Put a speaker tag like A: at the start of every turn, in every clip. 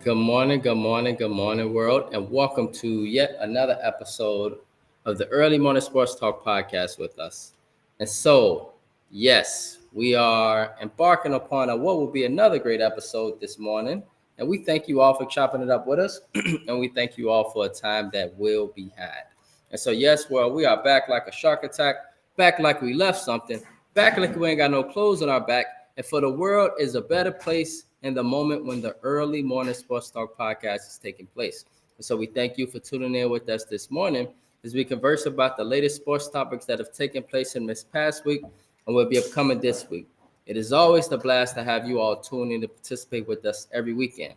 A: Good morning, world, and welcome to yet another episode of the Early Morning Sports Talk podcast with us. And so, yes, we are embarking upon what will be another great episode this morning. And we thank you all for chopping it up with us, and we thank you all for a time that will be had. And so, yes, well, we are back like a shark attack, back like we left something, back like we ain't got no clothes on our back. And for the world is a better place in the moment when the early morning sports talk podcast is taking place. And so we thank you for tuning in with us this morning as we converse about the latest sports topics that have taken place in this past week and will be upcoming this week. It is always a blast to have you all tune in to participate with us every weekend.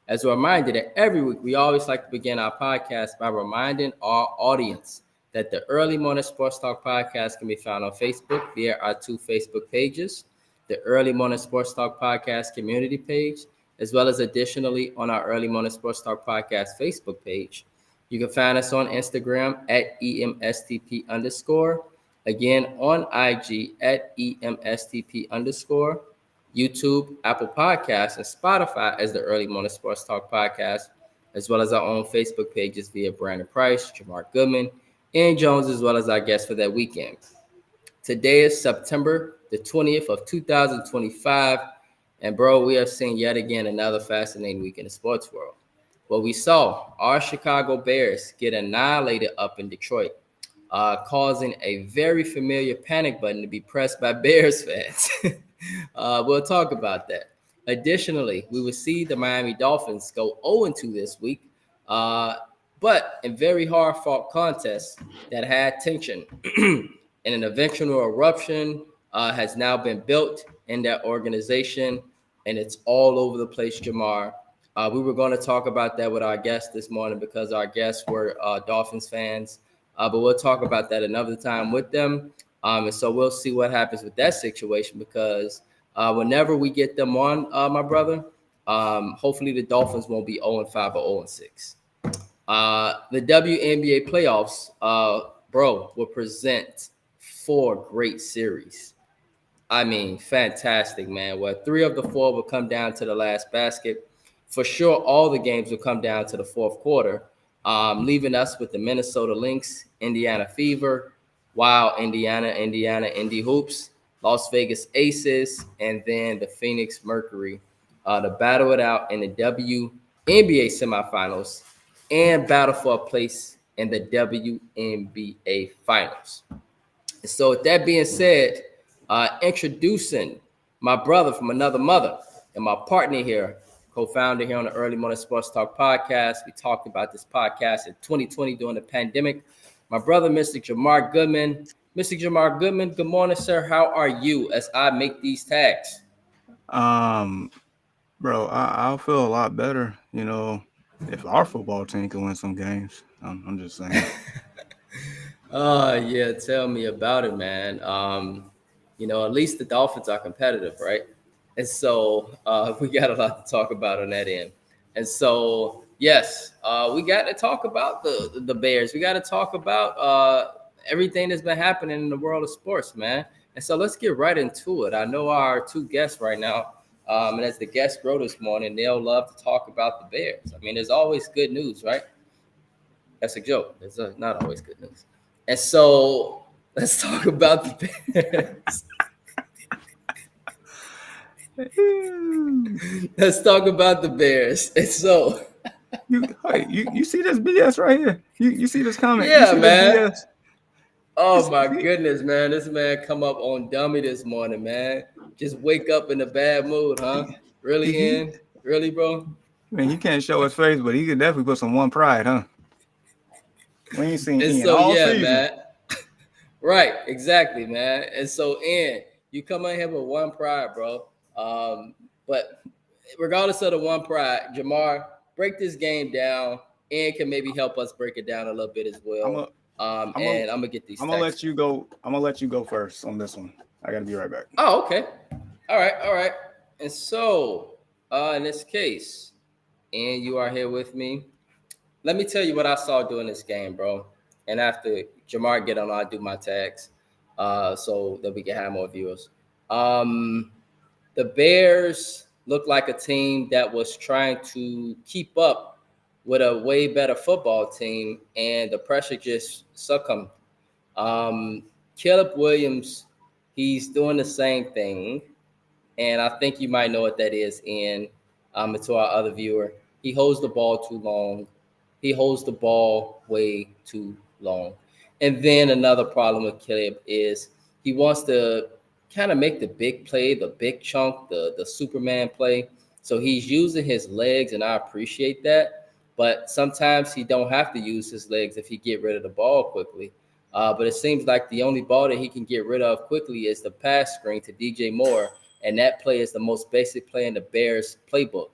A: As a reminder that every week we always like to begin our podcast by reminding our audience that the Early Morning Sports Talk podcast can be found on Facebook via our two Facebook pages, the Early Morning Sports Talk podcast community page, as well as additionally on our Early Morning Sports Talk podcast Facebook page. You can find us on Instagram at EMSTP underscore, again on IG at EMSTP underscore, YouTube, Apple Podcasts, and Spotify as the Early Morning Sports Talk podcast, as well as our own Facebook pages via Brandon Price, Jamar Goodman, and Jones, as well as our guests for that weekend. Today is September the 20th of 2025. And bro, we have seen yet again another fascinating week in the sports world. Well, we saw our Chicago Bears get annihilated up in Detroit, causing a very familiar panic button to be pressed by Bears fans. We'll talk about that. Additionally, we will see the Miami Dolphins go 0-2 this week, but in very hard fought contests that had tension. And an eventual eruption has now been built in that organization, and it's all over the place, Jamar. We were going to talk about that with our guests this morning because our guests were Dolphins fans, but we'll talk about that another time with them. And so we'll see what happens with that situation because whenever we get them on, my brother, hopefully the Dolphins won't be 0-5 or 0-6. The WNBA playoffs, bro, will present 4 great series. I mean, fantastic, man. Well, 3 of the 4 will come down to the last basket. For sure, all the games will come down to the fourth quarter, leaving us with the Minnesota Lynx, Indiana Fever, Wild Indiana, Indy Hoops, Las Vegas Aces, and then the Phoenix Mercury to battle it out in the WNBA semifinals and battle for a place in the WNBA finals. So with that being said, introducing my brother from another mother and my partner here, co-founder here on the Early Morning Sports Talk podcast. We talked about this podcast in 2020 during the pandemic. My brother, Mr. Jamar Goodman. Mr. Jamar Goodman, good morning, sir. How are you as I make these tags?
B: Um, Bro, I'll feel a lot better, if our football team can win some games. I'm just saying.
A: Yeah, tell me about it, man. At least the Dolphins are competitive, right? And so we got a lot to talk about on that end. And so, yes, we got to talk about the Bears. We got to talk about everything that's been happening in the world of sports, man. And so let's get right into it. I know our 2 guests right now, and as the guests grow this morning, they'll love to talk about the Bears. I mean, there's always good news, right? That's a joke. It's not always good news. And so let's talk about the Bears. Let's talk about the Bears. And so,
B: you see this BS right here? You see this comment? You
A: yeah,
B: see this
A: man.
B: BS?
A: Oh my goodness, man. This man come up on dummy this morning, man. Just wake up in a bad mood, huh? Really,
B: He,
A: Ian? Really, bro?
B: man, he can't show his face, but he can definitely put some one pride, huh? We ain't seen
A: And
B: Ian
A: so,
B: all
A: yeah,
B: season.
A: man. Right, exactly, man. And so, Ian, you come in here with one pride, bro. But regardless of the one pride, Jamar, break this game down. Ian can maybe help us break it down a little bit as
B: I'm
A: well.
B: a, I'm a,
A: And I'm gonna get these
B: I'm gonna
A: stacks
B: let you
A: going.
B: go. I'm gonna let you go first on this one. I gotta be right back.
A: Oh, okay. All right. And so, in this case, and you are here with me. Let me tell you what I saw during this game, bro. And after Jamar get on, I'll do my tags, so that we can have more viewers. The Bears. looked like a team that was trying to keep up with a way better football team, and the pressure just succumbed. Um, Caleb Williams, he's doing the same thing, and I think you might know what that is. And to our other viewer, he holds the ball too long. He holds the ball way too long. And then another problem with Caleb is he wants to kind of make the big play, the big chunk, the Superman play. So he's using his legs, and I appreciate that. But sometimes he don't have to use his legs if he get rid of the ball quickly. But it seems like the only ball that he can get rid of quickly is the pass screen to DJ Moore, and that play is the most basic play in the Bears playbook.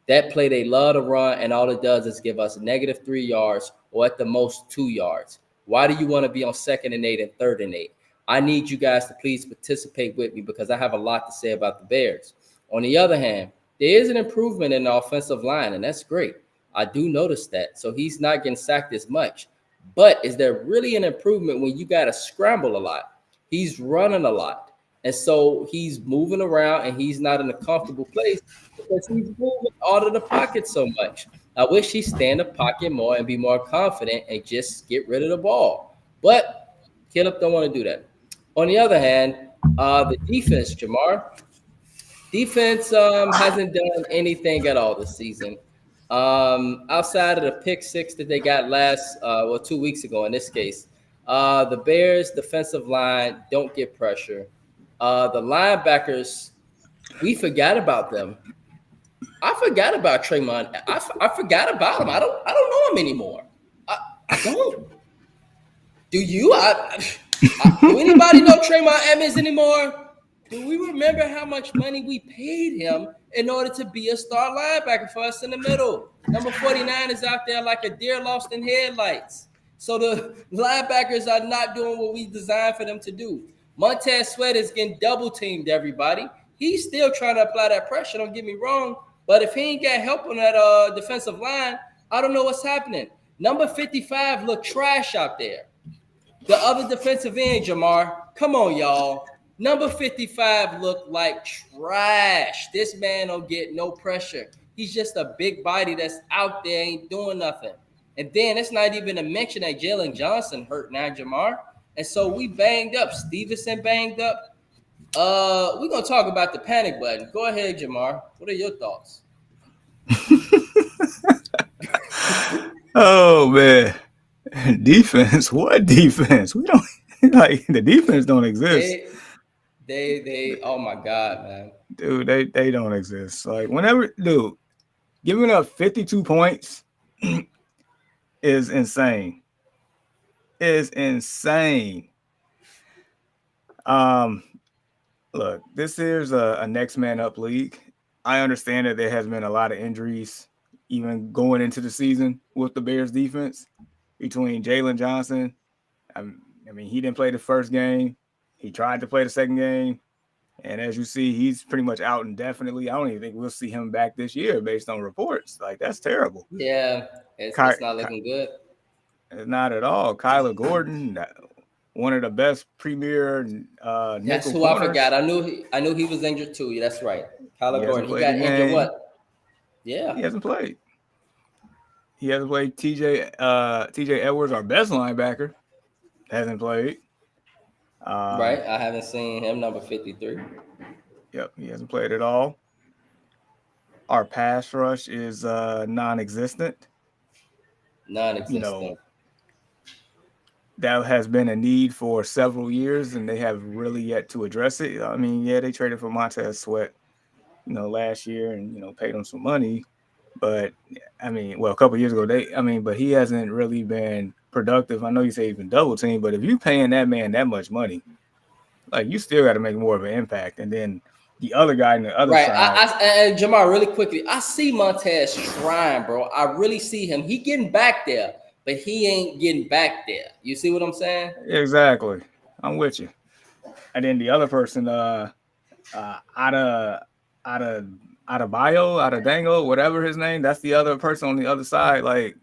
A: That play they love to run, and all it does is give us -3 yards or at the most 2 yards. Why do you want to be on 2nd and 8 and 3rd and 8? I need you guys to please participate with me because I have a lot to say about the Bears. On the other hand, there is an improvement in the offensive line, and that's great. I do notice that. So he's not getting sacked as much. But is there really an improvement when you got to scramble a lot? He's running a lot. And so he's moving around and he's not in a comfortable place because he's moving out of the pocket so much. I wish he'd stay in the pocket more and be more confident and just get rid of the ball. But Caleb don't want to do that. On the other hand, the defense, Jamar, defense hasn't done anything at all this season. Outside of the pick six that they got 2 weeks ago in this case, the Bears defensive line don't get pressure. The linebackers, we forgot about them. I forgot about Tremont. I forgot about him. I don't know him anymore. I don't. Do you? Do anybody know Tremont Edmonds anymore? Do we remember how much money we paid him in order to be a star linebacker for us in the middle? Number 49 is out there like a deer lost in headlights. So the linebackers are not doing what we designed for them to do. Montez Sweat is getting double teamed, everybody. He's still trying to apply that pressure, don't get me wrong. But if he ain't got help on that defensive line, I don't know what's happening. Number 55 look trash out there. The other defensive end, Jamar, come on, y'all. Number 55 looked like trash. This man don't get no pressure. He's just a big body that's out there, ain't doing nothing. And then it's not even a mention that Jalen Johnson hurt now, Jamar. And so we banged up. Stevenson banged up. We're going to talk about the panic button. Go ahead, Jamar. What are your thoughts?
B: Oh, man. Defense? What defense? We don't like the defense don't exist.
A: They oh my God, man.
B: Dude, they don't exist. Like whenever, dude, giving up 52 points is insane. Is insane. Look, this is a next man up league. I understand that there has been a lot of injuries even going into the season with the Bears defense between Jalen Johnson. I mean, he didn't play the first game. He tried to play the second game. And as you see, he's pretty much out indefinitely. I don't even think we'll see him back this year based on reports. Like, that's terrible.
A: Yeah, it's not looking good.
B: Not at all. Kyler Gordon, one of the best premier
A: that's who
B: corners.
A: I forgot. I knew he was injured too. Yeah, that's right. Kyler Gordon. He got injured what? Yeah.
B: He hasn't played. He hasn't played. TJ Edwards, our best linebacker, hasn't played.
A: Right. I haven't seen him, number 53.
B: Yep, he hasn't played at all. Our pass rush is non-existent.
A: Non-existent.
B: That has been a need for several years, and they have really yet to address it. I mean, yeah, they traded for Montez Sweat, last year, and paid him some money. But I mean, well, a couple of years ago, but he hasn't really been productive. I know you say he's been double teamed, but if you're paying that man that much money, like you still got to make more of an impact. And then the other guy on the other side.
A: And Jamar, really quickly, I see Montez trying, bro. I really see him. He getting back there, but he ain't getting back there. You see what I'm saying?
B: Exactly. I'm with you. And then the other person, Dango, whatever his name, that's the other person on the other side. Like,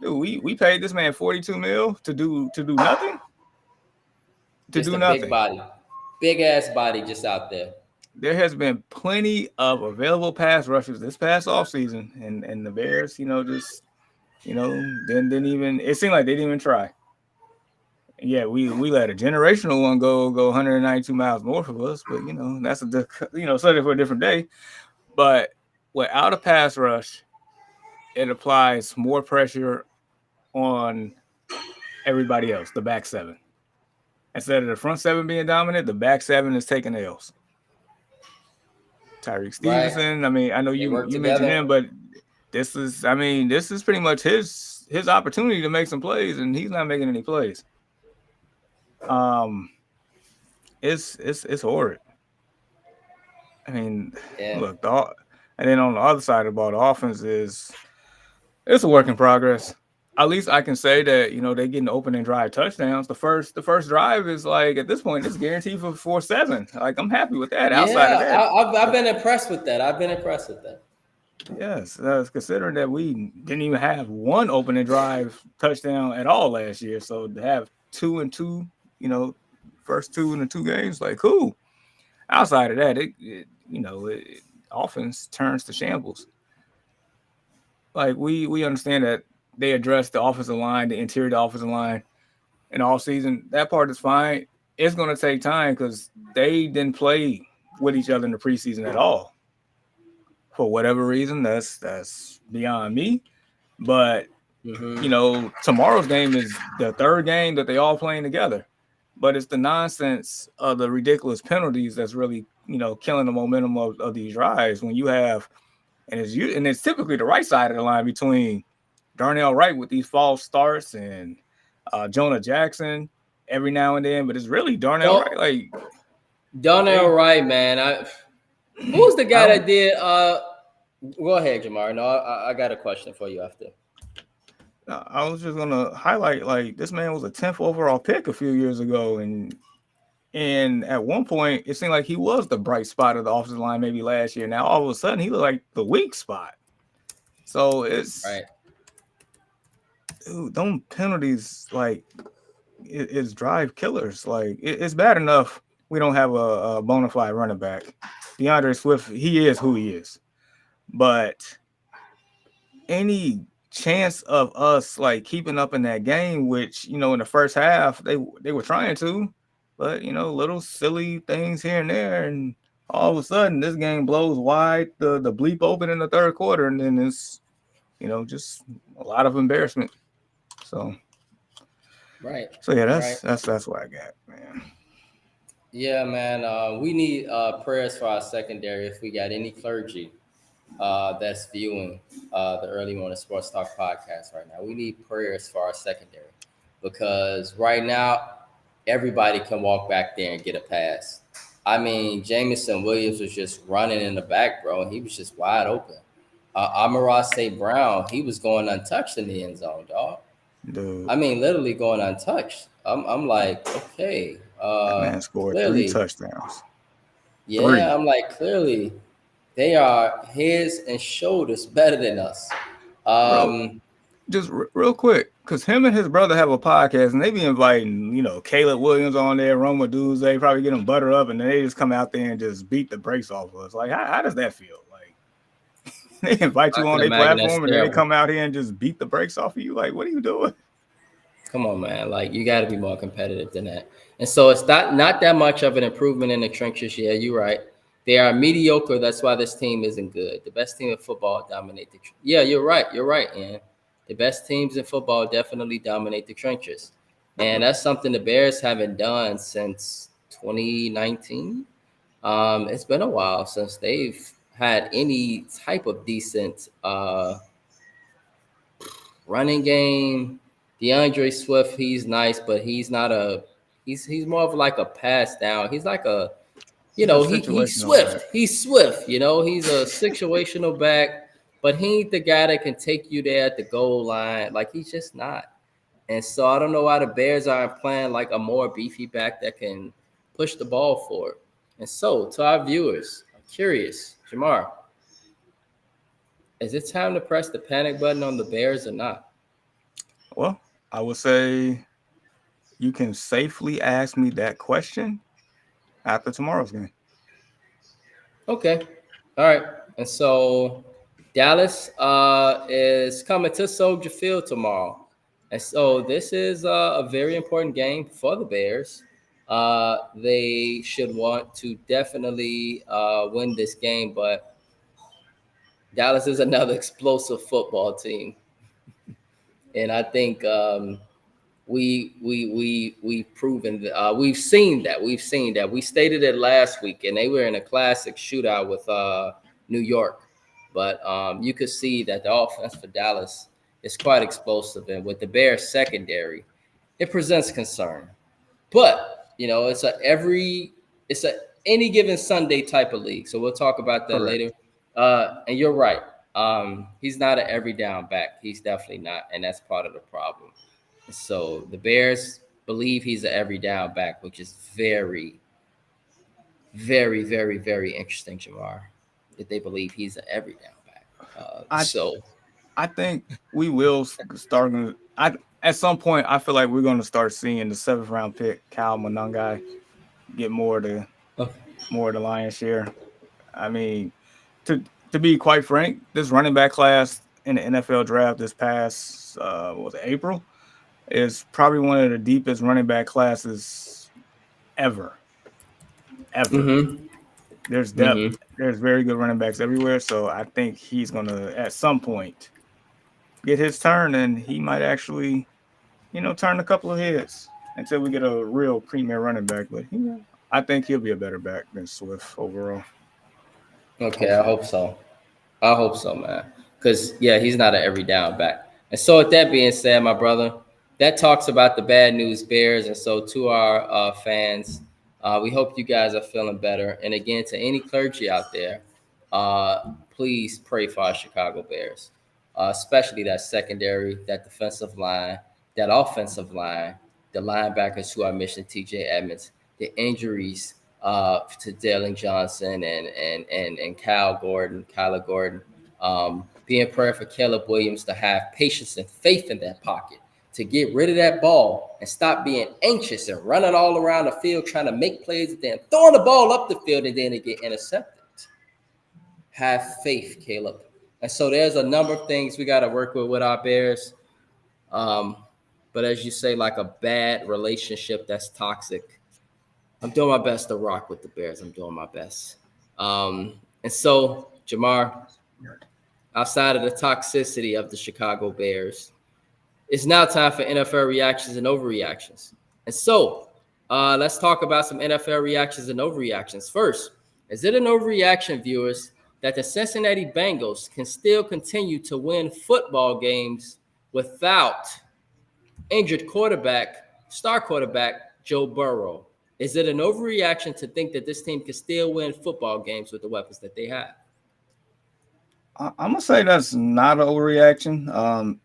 B: dude, we paid this man $42 million to do nothing.
A: Big body, big ass body, just out there.
B: there has been plenty of available pass rushers this past offseason, and the Bears, just didn't even. It seemed like they didn't even try. Yeah, we let a generational one go 192 miles north of us, but that's subject for a different day. But without a pass rush, it applies more pressure on everybody else, the back seven. Instead of the front seven being dominant, the back seven is taking L's. Tyreek
A: Right.
B: Stevenson, I mean, I know
A: They
B: you
A: work
B: mentioned
A: together.
B: him, but this is pretty much his opportunity to make some plays, and he's not making any plays. It's horrid. I mean,
A: Yeah.
B: look, and then on the other side of the ball, the offense it's a work in progress. At least I can say that they're getting open and drive touchdowns. The first drive is like at this point it's guaranteed for 4-7. Like I'm happy with that. Outside of
A: Yeah,
B: that,
A: I've been impressed with that.
B: yes, considering that we didn't even have one open and drive touchdown at all last year, so to have 2 and 2, first 2 in the 2 games, like cool. Outside of that, offense turns to shambles. Like we understand that they addressed the offensive line, the interior of the offensive line, in all season. That part is fine. It's going to take time because they didn't play with each other in the preseason at all. For whatever reason, that's beyond me. But tomorrow's game is the third game that they all playing together. But it's the nonsense of the ridiculous penalties that's really killing the momentum of these drives. When you have and it's typically the right side of the line between Darnell Wright with these false starts and Jonah Jackson every now and then, but it's really Darnell Wright. Like
A: Darnell Wright, man. Who was the guy that did? Go ahead, Jamar. No, I got a question for you after.
B: I was just gonna highlight like this man was a 10th overall pick a few years ago, and at one point it seemed like he was the bright spot of the offensive line maybe last year. Now all of a sudden he looked like the weak spot. So it's
A: right.
B: Dude, don't penalties like it's drive killers. Like it's bad enough we don't have a bona fide running back. DeAndre Swift, he is who he is, but any chance of us like keeping up in that game, which in the first half they were trying to, but little silly things here and there, and all of a sudden this game blows wide the bleep open in the third quarter, and then it's just a lot of embarrassment. So
A: right.
B: So yeah, that's what I got, man.
A: Yeah, man. We need prayers for our secondary. If we got any clergy that's viewing the Early Morning Sports Talk podcast right now, we need prayers for our secondary because right now everybody can walk back there and get a pass. I mean, Jameson Williams was just running in the back, bro, and he was just wide open. Amon-Ra St. Brown, he was going untouched in the end zone, dog.
B: Dude,
A: I mean, literally going untouched. I'm like, okay.
B: that man scored
A: Clearly,
B: 3 touchdowns.
A: Yeah,
B: 3.
A: I'm like, clearly, they are heads and shoulders better than us.
B: Bro, just real quick, because him and his brother have a podcast, and they be inviting, Caleb Williams on there, Roma Dudes, they probably get them butter up, and then they just come out there and just beat the brakes off of us. Like, how does that feel? Like, they invite you on their platform, and then they come out here and just beat the brakes off of you. Like, what are you doing?
A: Come on, man. Like, you got to be more competitive than that. And so it's not that much of an improvement in the trenches. Yeah, you're right. They are mediocre. That's why this team isn't good. The best team in football dominate the trenches. Yeah, you're right. You're right, Ian. The best teams in football definitely dominate the trenches. And that's something the Bears haven't done since 2019. It's been a while since they've had any type of decent running game. DeAndre Swift, he's nice, but he's not he's more of like a pass down. He's like he's swift. Back. He's swift, he's a situational back, but he ain't the guy that can take you there at the goal line. Like he's just not. And so I don't know why the Bears aren't playing like a more beefy back that can push the ball forward. And so to our viewers, I'm curious, Jamar, is it time to press the panic button on the Bears or not?
B: Well, I would say you can safely ask me that question after tomorrow's game.
A: Okay. All right. And so Dallas is coming to Soldier Field tomorrow. And so this is a very important game for the Bears. They should want to definitely win this game, but Dallas is another explosive football team. And I think we've proven we've seen that we stated it last week, and they were in a classic shootout with New York, but you could see that the offense for Dallas is quite explosive, and with the Bears secondary, it presents concern. But it's a any given Sunday type of league, so we'll talk about that
B: Correct.
A: later. And you're right. He's not an every down back. He's definitely not, and that's part of the problem. So the Bears believe he's an every down back, which is very, very, very, very interesting, Jamar. That they believe he's an every down back.
B: I
A: So
B: I think we will start. At some point, I feel like we're going to start seeing the 7th round pick, Kyle Monangai, get more of the lion's share. I mean, to be quite frank, this running back class in the NFL draft this past what was it, April is probably one of the deepest running back classes ever. Ever.
A: mm-hmm,
B: There's depth.
A: mm-hmm.
B: There's very good running backs everywhere. So I think he's gonna at some point get his turn, and he might actually, turn a couple of heads until we get a real premier running back. But I think he'll be a better back than Swift overall.
A: Okay, I
B: Hopefully.
A: hope so. I hope so, man. Because yeah, he's not an every down back. And so, with that being said, my brother, that talks about the bad news Bears. And so, to our fans, we hope you guys are feeling better. And again, to any clergy out there, please pray for our Chicago Bears, especially that secondary, that defensive line, that offensive line, the linebackers who are missing T.J. Edmonds, the injuries to Dalen Johnson and Kyler Gordon. Be in prayer for Caleb Williams to have patience and faith in that pocket, to get rid of that ball and stop being anxious and running all around the field trying to make plays and then throwing the ball up the field and then it get intercepted. Have faith, Caleb. And so there's a number of things we got to work with our Bears. But as you say, like a bad relationship that's toxic, I'm doing my best to rock with the Bears. I'm doing my best. And so, Jamar, outside of the toxicity of the Chicago Bears, it's now time for NFL reactions and overreactions. And so, let's talk about some NFL reactions and overreactions. First, is it an overreaction, viewers, that the Cincinnati Bengals can still continue to win football games without injured star quarterback Joe Burrow? Is it an overreaction to think that this team can still win football games with the weapons that they have?
B: I'm gonna say that's not an overreaction.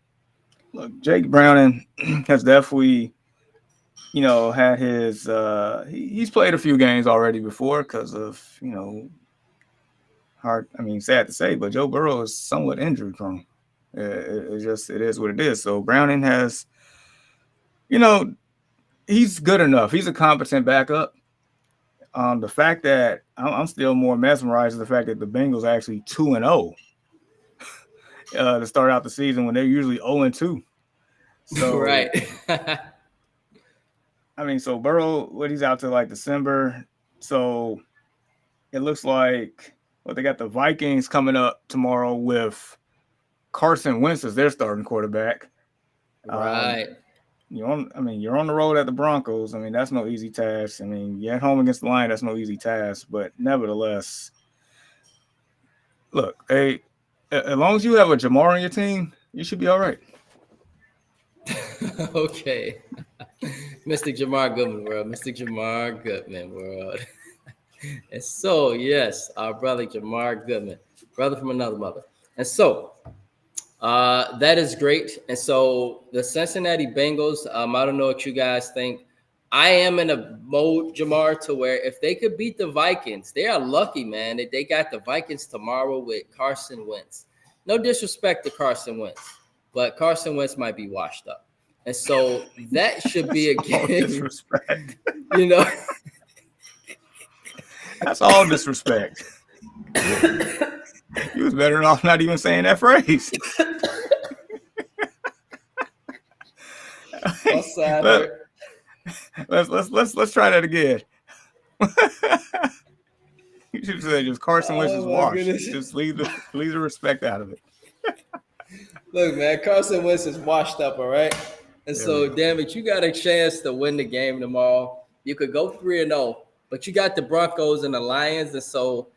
B: Look, Jake Browning has definitely, had his. He's played a few games already before because of hard. I mean, sad to say, but Joe Burrow is somewhat injury prone. It is what it is. So Browning has, he's good enough. He's a competent backup. The fact that I'm still more mesmerized is the fact that the Bengals are actually 2-0 to start out the season when they're usually 0-2. So
A: Right.
B: I mean, so Burrow, he's out to like December. So it looks like they got the Vikings coming up tomorrow with Carson Wentz as their starting quarterback.
A: Right.
B: You're on the road at the Broncos. I mean, that's no easy task. I mean, you're at home against the Lions, that's no easy task. But nevertheless, look, as long as you have a Jamar on your team, you should be all right.
A: Okay. Mr. Jamar Goodman world. Mr. Jamar Goodman world. And so, yes, our brother Jamar Goodman, brother from another mother. And so, that is great. And so the Cincinnati Bengals, I don't know what you guys think. I am in a mode, Jamar, to where if they could beat the Vikings, they are lucky, man, that they got the Vikings tomorrow with Carson Wentz. No disrespect to Carson Wentz, but Carson Wentz might be washed up. And so that should be a game.
B: Disrespect.
A: You know,
B: That's all disrespect. You was better off not even saying that phrase.
A: What's that?
B: Let's try that again. You should say just Carson Wentz's wash.
A: Goodness.
B: Just leave the respect out of it.
A: Look, man, Carson Wentz is washed up, all right? And so, damn it, you got a chance to win the game tomorrow. You could go 3-0, but you got the Broncos and the Lions. And so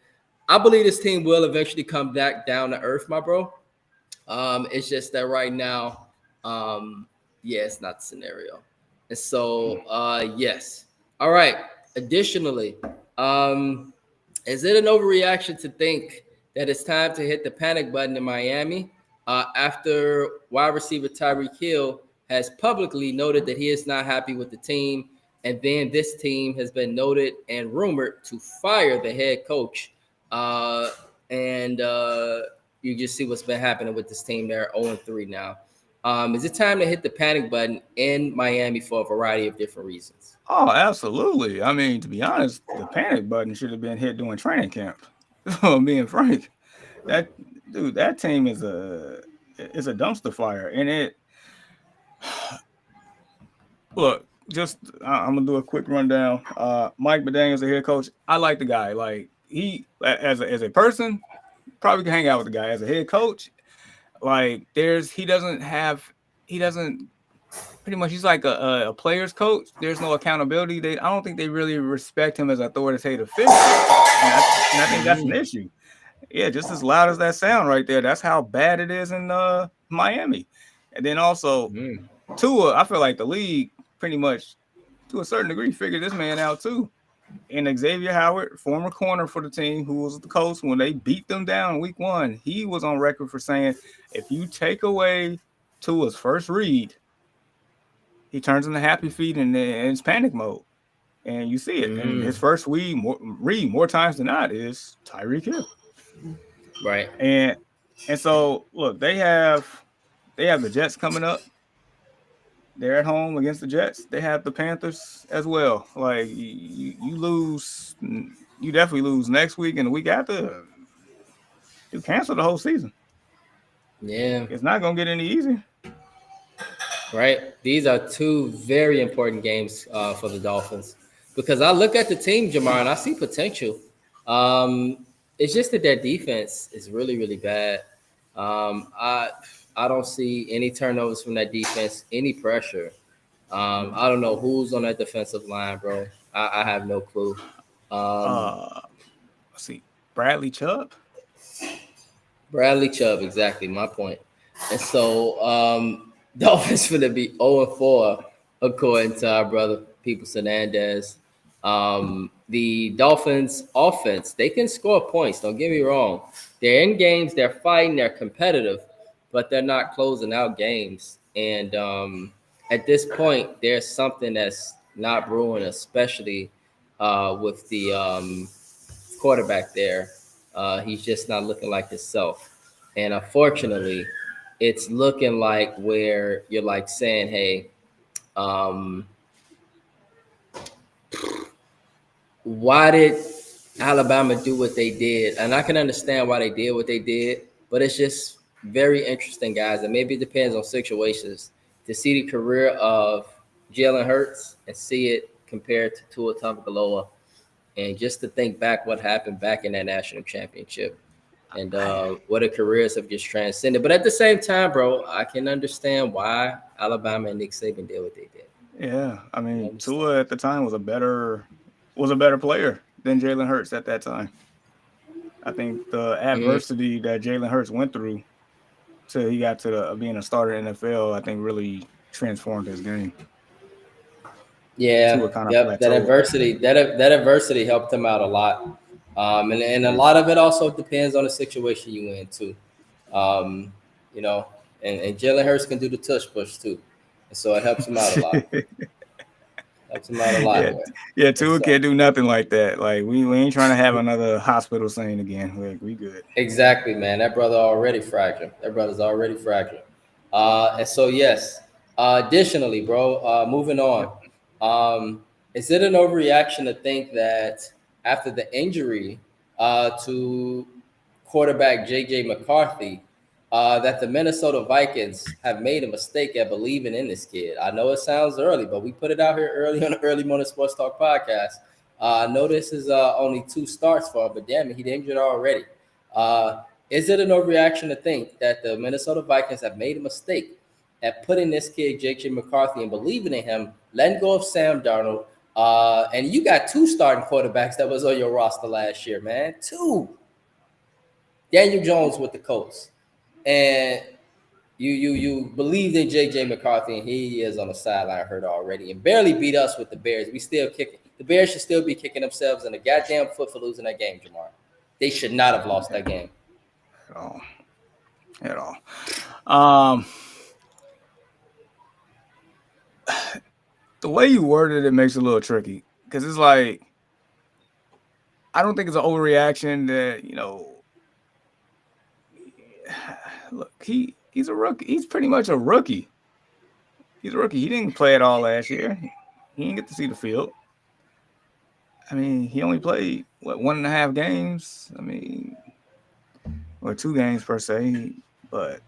A: I believe this team will eventually come back down to earth, my bro. It's just that right now, it's not the scenario. And so, yes. All right. Additionally, is it an overreaction to think that it's time to hit the panic button in Miami after wide receiver Tyreek Hill has publicly noted that he is not happy with the team, and then this team has been noted and rumored to fire the head coach, and you just see what's been happening with this team. They're 0-3 now. Is it time to hit the panic button in Miami for a variety of different reasons?
B: Oh, absolutely. I mean, to be honest, the panic button should have been hit during training camp. Being frank, that team is a dumpster fire, and it. Look, I'm gonna do a quick rundown. Mike McDaniel's the head coach. I like the guy. Like he, as a person, probably can hang out with the guy. As a head coach, like he doesn't pretty much, he's like a player's coach. There's no accountability. I don't think they really respect him as an authoritative figure. And I think that's an issue. Yeah, just as loud as that sound right there. That's how bad it is in Miami. And then also, Tua, I feel like the league pretty much, to a certain degree, figured this man out too. And Xavier Howard, former corner for the team, who was the coach when they beat them down in week 1, he was on record for saying, if you take away Tua's first read, he turns into happy feet and it's panic mode. And you see it. And his first read more times than not is Tyreek Hill.
A: Right.
B: And so look, they have the Jets coming up. They're at home against the Jets. They have the Panthers as well. Like you lose, you definitely lose next week and the week after. You cancel the whole season.
A: Yeah.
B: It's not gonna get any easier.
A: Right. These are two very important games for the Dolphins, because I look at the team, Jamar, and I see potential. It's just that their defense is really, really bad. I don't see any turnovers from that defense, any pressure. I don't know who's on that defensive line, bro. I have no clue.
B: Let's see. Bradley Chubb,
A: exactly my point. And so Dolphins going to be 0-4, according to our brother Peoples Hernandez. The Dolphins offense, they can score points. Don't get me wrong. They're in games, they're fighting, they're competitive, but they're not closing out games. And at this point, there's something that's not brewing, especially with the quarterback there. He's just not looking like himself. And unfortunately, it's looking like where you're like saying, hey, why did Alabama do what they did? And I can understand why they did what they did, but it's just very interesting, guys. And maybe it depends on situations to see the career of Jalen Hurts and see it compared to Tua Tagovailoa, and just to think back what happened back in that national championship and what the careers have just transcended. But at the same time, bro, I can understand why Alabama and Nick Saban did what they did.
B: Yeah, I mean, Tua at the time was a better player than Jalen Hurts at that time. I think the adversity that Jalen Hurts went through till he got to being a starter in the NFL, I think really transformed his game.
A: Yeah, that adversity helped him out a lot. And a lot of it also depends on the situation you in too. You know, and Jalen Hurts can do the tush push too. And so it helps him out a lot.
B: Yeah, Tua can't do nothing like that. Like we ain't trying to have another hospital scene again. Like we good.
A: Exactly, man. That brother's already fragile. And so yes. Additionally, bro, moving on. Is it an overreaction to think that after the injury to quarterback J.J. McCarthy that the Minnesota Vikings have made a mistake at believing in this kid. I know it sounds early, but we put it out here early on the Early Morning Sports Talk podcast. I know this is only 2 starts for him, but damn it, he's injured already. Is it an overreaction to think that the Minnesota Vikings have made a mistake at putting this kid, J.J. McCarthy, and believing in him, letting go of Sam Darnold? And you got 2 starting quarterbacks that was on your roster last year, man. 2. Daniel Jones with the Colts. And you believed in J.J. McCarthy, and he is on the sideline hurt already and barely beat us with the Bears. We still kicking. The Bears should still be kicking themselves in the goddamn foot for losing that game, Jamar. They should not have lost that game.
B: At all. The way you worded it makes it a little tricky because it's like, I don't think it's an overreaction that, look, he's a rookie. He's pretty much a rookie. He's a rookie. He didn't play at all last year. He didn't get to see the field. I mean, he only played, 1.5 games? I mean, or 2 games per se. But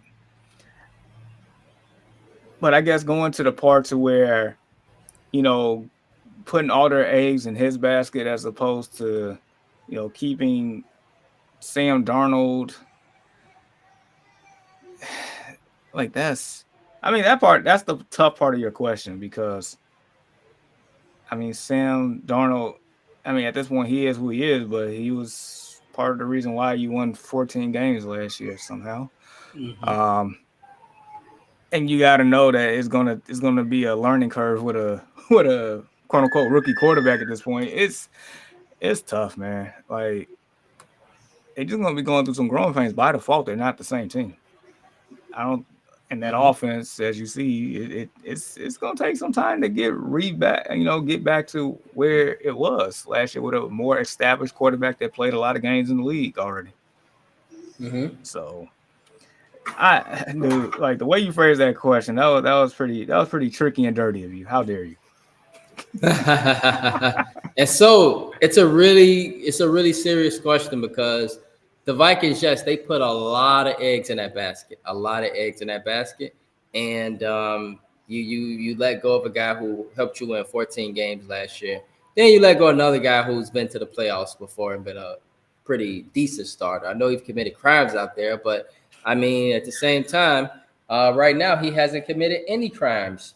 B: I guess going to the part to where, putting all their eggs in his basket as opposed to, keeping Sam Darnold. Like that's the tough part of your question because, Sam Darnold, at this point he is who he is, but he was part of the reason why you won 14 games last year somehow. Mm-hmm. And you got to know that it's gonna be a learning curve with a quote unquote rookie quarterback at this point. It's tough, man. Like they're just gonna be going through some growing pains by default. They're not the same team. And that offense, as you see, it's gonna take some time to get back to where it was last year with a more established quarterback that played a lot of games in the league already. Mm-hmm. So, like the way you phrased that question, that was pretty tricky and dirty of you. How dare you?
A: And so it's a really serious question because the Vikings, yes, they put a lot of eggs in that basket. And you let go of a guy who helped you win 14 games last year. Then you let go of another guy who's been to the playoffs before and been a pretty decent starter. I know he's committed crimes out there, but at the same time, right now he hasn't committed any crimes.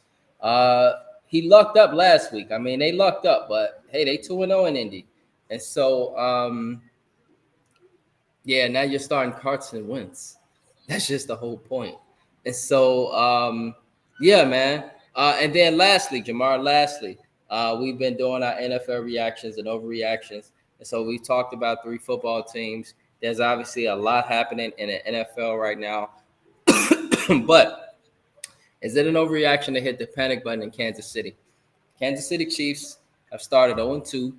A: He lucked up last week. They lucked up, but hey, they 2-0 in Indy. And so now you're starting Carson Wentz. That's just the whole point. And so, man. And then lastly, Jamar, we've been doing our NFL reactions and overreactions. And so we talked about 3 football teams. There's obviously a lot happening in the NFL right now. But is it an overreaction to hit the panic button in Kansas City? Kansas City Chiefs have started 0-2.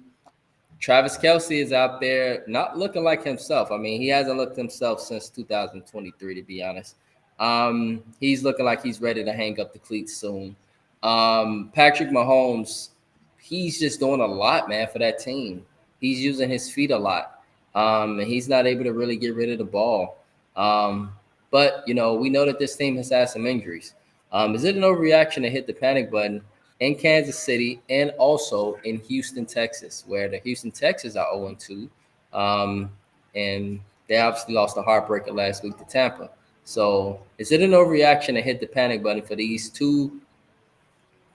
A: Travis Kelce is out there not looking like himself. He hasn't looked himself since 2023, to be honest. He's looking like he's ready to hang up the cleats soon. Patrick Mahomes, he's just doing a lot, man, for that team. He's using his feet a lot. And he's not able to really get rid of the ball. But we know that this team has had some injuries. Is it an overreaction to hit the panic button in Kansas City and also in Houston, Texas, where the Houston Texans are 0-2. And they obviously lost a heartbreaker last week to Tampa. So is it an overreaction to hit the panic button for these 2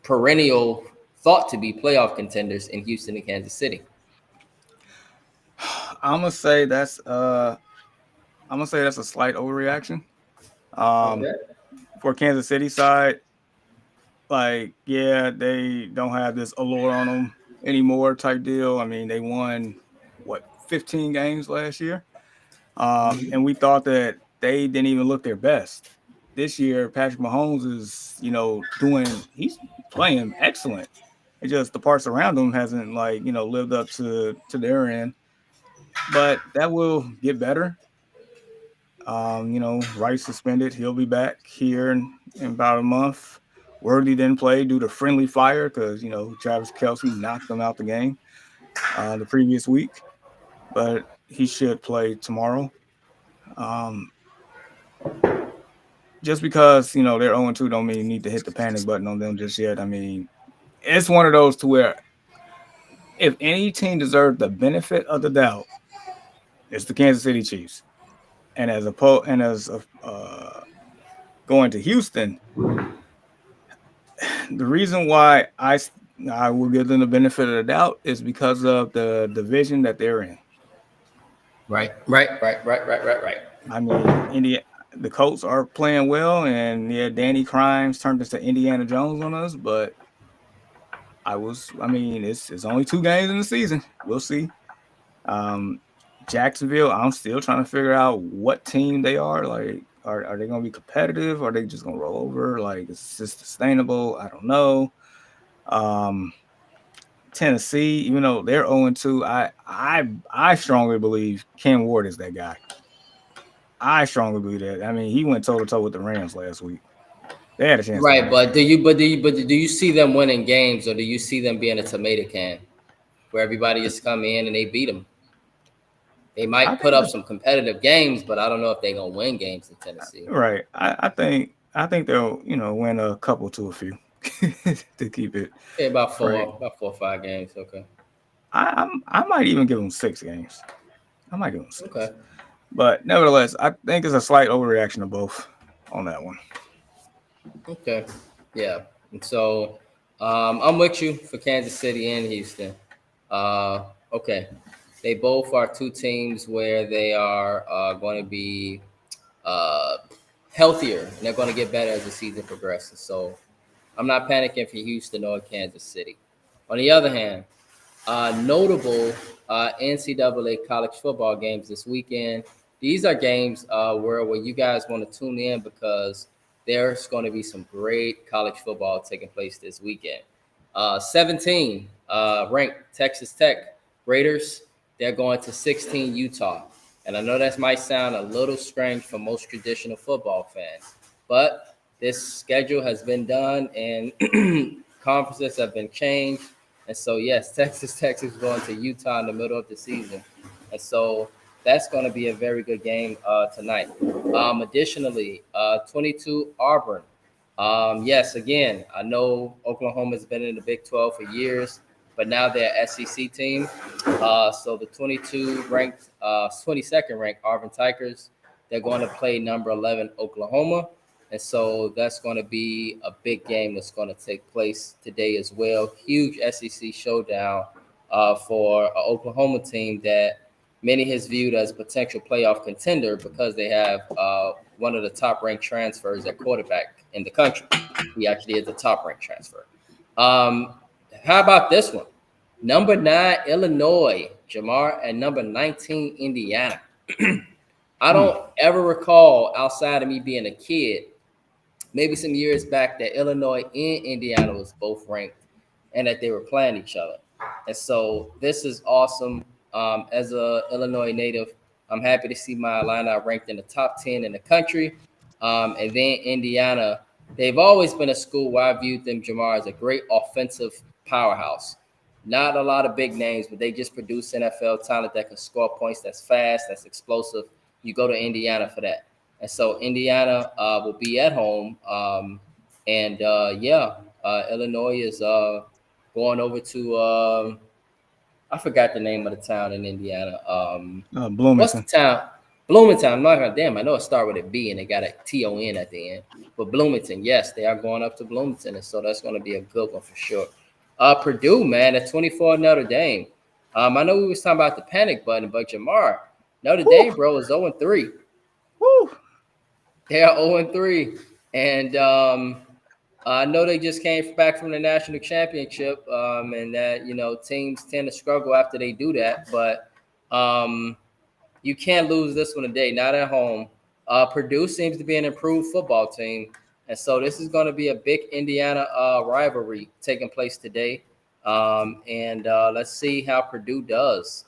A: perennial thought to be playoff contenders in Houston and Kansas City?
B: I'm gonna say that's a slight overreaction. For Kansas City side, they don't have this allure on them anymore type deal. They won 15 games last year, and we thought that they didn't even look their best. This year, Patrick Mahomes is he's playing excellent. It's just the parts around him hasn't lived up to their end, but that will get better. Rice suspended. He'll be back here in about a month. Worthy didn't play due to friendly fire because, Travis Kelce knocked them out the game the previous week. But he should play tomorrow. Just because, they're 0-2 don't mean you need to hit the panic button on them just yet. I mean, it's one of those to where if any team deserves the benefit of the doubt, it's the Kansas City Chiefs. And as going to Houston, the reason why I will give them the benefit of the doubt is because of the division that they're in.
A: Right.
B: I mean, the Colts are playing well, and Danny Crimes turned into Indiana Jones on us, but it's only 2 games in the season. We'll see. Jacksonville, I'm still trying to figure out what team they are. Like, are they going to be competitive? Or are they just going to roll over? Like, is this sustainable? I don't know. Tennessee, even though they're 0-2, I strongly believe Cam Ward is that guy. I strongly believe that. I mean, he went toe to toe with the Rams last week. They had a chance.
A: Right, but do you see them winning games, or do you see them being a tomato can where everybody just come in and they beat them? They might put up some competitive games, but I don't know if they're gonna win games in Tennessee.
B: Right. I think they'll win a couple to a few to keep it.
A: Yeah, about 4 or 5 games. Okay.
B: I might even give them 6 games. I might give them 6.
A: Okay.
B: But nevertheless, I think it's a slight overreaction to both on that one.
A: Okay. Yeah. And so I'm with you for Kansas City and Houston. Okay. They both are 2 teams where they are going to be healthier, and they're going to get better as the season progresses. So I'm not panicking for Houston or Kansas City. On the other hand, notable NCAA college football games this weekend. These are games where you guys want to tune in because there's going to be some great college football taking place this weekend. 17 ranked Texas Tech Raiders. They're going to 16 Utah. And I know that might sound a little strange for most traditional football fans, but this schedule has been done and conferences have been changed. And so, yes, Texas Tech is going to Utah in the middle of the season. And so that's going to be a very good game tonight. Additionally, 22 Auburn. Yes, again, I know Oklahoma's been in the Big 12 for years, but now they're an SEC team. So the 22nd ranked Auburn Tigers, they're going to play number 11 Oklahoma. And so that's going to be a big game that's going to take place today as well. Huge SEC showdown for an Oklahoma team that many has viewed as potential playoff contender because they have one of the top-ranked transfers at quarterback in the country. He actually is a top-ranked transfer. How about this one? Number 9, Illinois, Jamar, and number 19, Indiana. I don't ever recall, outside of me being a kid, maybe some years back, that Illinois and Indiana was both ranked and that they were playing each other. And so this is awesome. As a Illinois native, I'm happy to see my Illini ranked in the top 10 in the country. And then Indiana, they've always been a school where I viewed them, Jamar, as a great offensive powerhouse. Not a lot of big names, but they just produce NFL talent that can score points, that's fast, that's explosive. You go to Indiana for that. And so Indiana will be at home. Illinois is going over to I forgot the name of the town in Indiana.
B: Bloomington.
A: What's the town? Bloomington. I'm not gonna damn. I know it started with a B and it got a T-O-N at the end. But Bloomington, yes, they are going up to Bloomington, and so that's going to be a good one for sure. Purdue, man, at 24 Notre Dame. I know we was talking about the panic button, but Jamar, Notre Dame, bro, is 0-3.
B: Woo.
A: They are 0-3, and I know they just came back from the national championship, and that teams tend to struggle after they do that. But you can't lose this one today, not at home. Purdue seems to be an improved football team, and so this is going to be a big Indiana rivalry taking place today. Let's see how Purdue does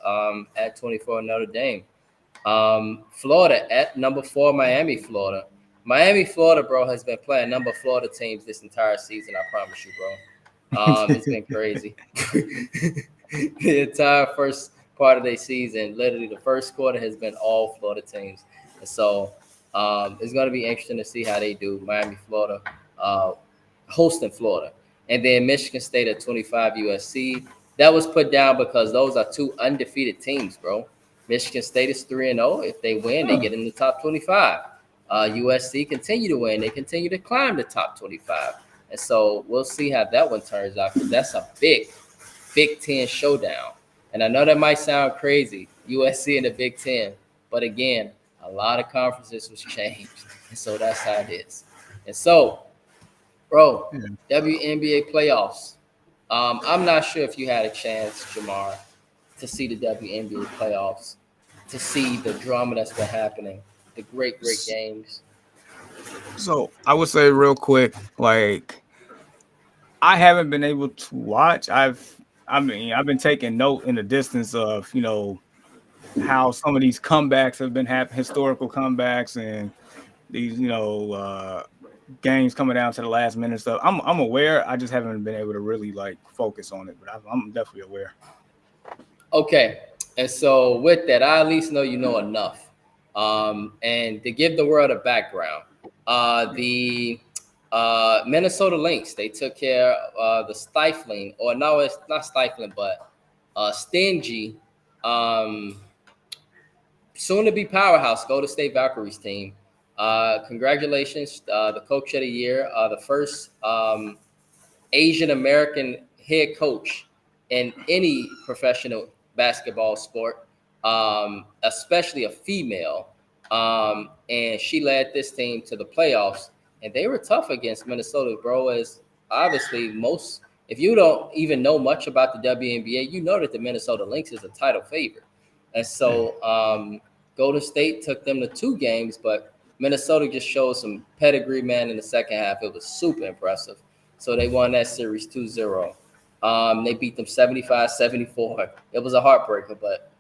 A: at 24 Notre Dame. Florida at number 4, Miami, Florida. Miami, Florida, bro, has been playing number Florida teams this entire season. I promise you, bro. It's been crazy. The entire first part of their season. Literally, the first quarter has been all Florida teams, and so it's going to be interesting to see how they do. Miami, Florida, hosting Florida, and then Michigan State at 25, USC. That was put down because those are two undefeated teams, bro. Michigan State is 3-0. If they win, they get in the top 25. USC continue to win. They continue to climb the top 25. And so we'll see how that one turns out, because that's a big Big Ten showdown. And I know that might sound crazy, USC in the Big Ten. But again, a lot of conferences was changed. And so that's how it is. And so, bro, WNBA playoffs. I'm not sure if you had a chance, Jamar, to see the WNBA playoffs, to see the drama that's been happening, the great games.
B: So I would say real quick, like, I haven't been able to watch. I've been taking note in the distance of, how some of these comebacks have been happening, historical comebacks, and these, games coming down to the last minute stuff. I'm aware. I just haven't been able to really like focus on it, but I'm definitely aware.
A: Okay, and so with that, I at least know you know enough. And to give the world a background, the Minnesota Lynx, they took care of the stifling, or no, it's not stifling, but stingy, soon to be powerhouse Golden State Valkyries team. Congratulations, the coach of the year, the first Asian American head coach in any professional basketball sport, especially a female. And she led this team to the playoffs, and they were tough against Minnesota, bro. As obviously most, if you don't even know much about the WNBA, you know that the Minnesota Lynx is a title favorite. And so Golden State took them to 2 games, but Minnesota just showed some pedigree, man, in the second half. It was super impressive. So they won that series 2-0. They beat them 75-74. It was a heartbreaker, but,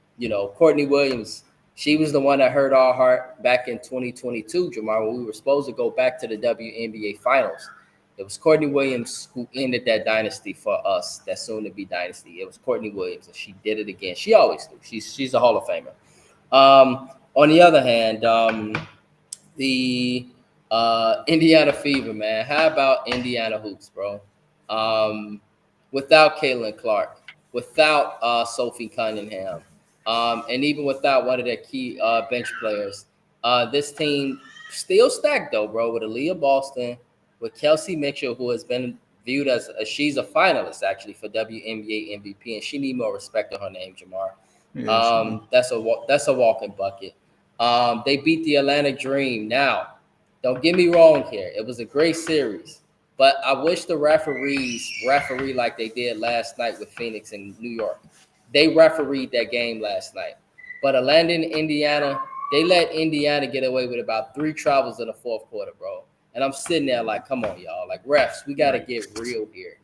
A: Courtney Williams, she was the one that hurt our heart back in 2022, Jamar, when we were supposed to go back to the WNBA finals. It was Courtney Williams who ended that dynasty for us, that soon-to-be dynasty. It was Courtney Williams, and she did it again. She always do. She's a Hall of Famer. On the other hand, the Indiana Fever, man. How about Indiana Hoops, bro? Without Caitlin Clark, without Sophie Cunningham, and even without one of their key bench players, this team still stacked, though, bro, with Aaliyah Boston, with Kelsey Mitchell, who has been viewed as she's a finalist, actually, for WNBA MVP, and she needs more respect on her name, Jamar. That's a walking bucket. They beat the Atlantic Dream. Now, don't get me wrong here. It was a great series, but I wish the referees referee like they did last night with Phoenix and New York. They refereed that game last night. But Atlanta and Indiana, they let Indiana get away with about 3 travels in the fourth quarter, bro. And I'm sitting there like, come on, y'all. Like, refs, we got to get real here.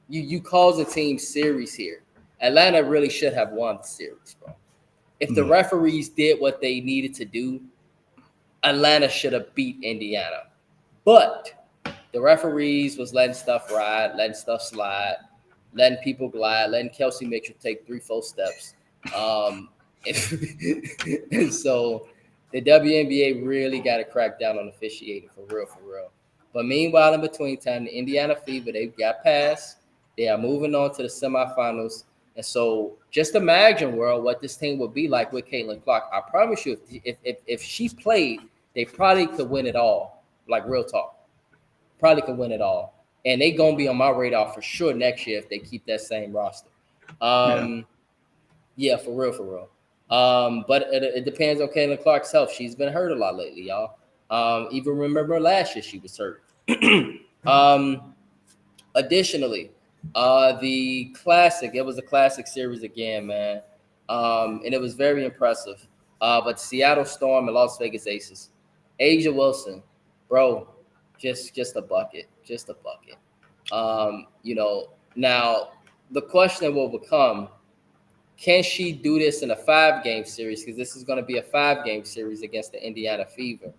A: You cause a team series here. Atlanta really should have won the series, bro. If the referees did what they needed to do, Atlanta should have beat Indiana. But the referees was letting stuff ride, letting stuff slide, letting people glide, letting Kelsey Mitchell take 3-4 steps. And so the WNBA really got to crack down on officiating for real. But meanwhile, in between time, the Indiana Fever, they've got past. They are moving on to the semifinals. And so just imagine, world, what this team would be like with Caitlin Clark. I promise you, if she played, they probably could win it all. Like, real talk. Probably could win it all. And they going to be on my radar for sure next year if they keep that same roster. Yeah, for real. But it depends on Caitlin Clark's health. She's been hurt a lot lately, y'all. Even remember last year she was hurt. Additionally, the classic, it was a classic series again, man. And it was very impressive. But Seattle Storm and Las Vegas Aces. A'ja Wilson, bro, just a bucket. Now the question will become, can she do this in a 5-game series? Because this is going to be a 5-game series against the Indiana Fever.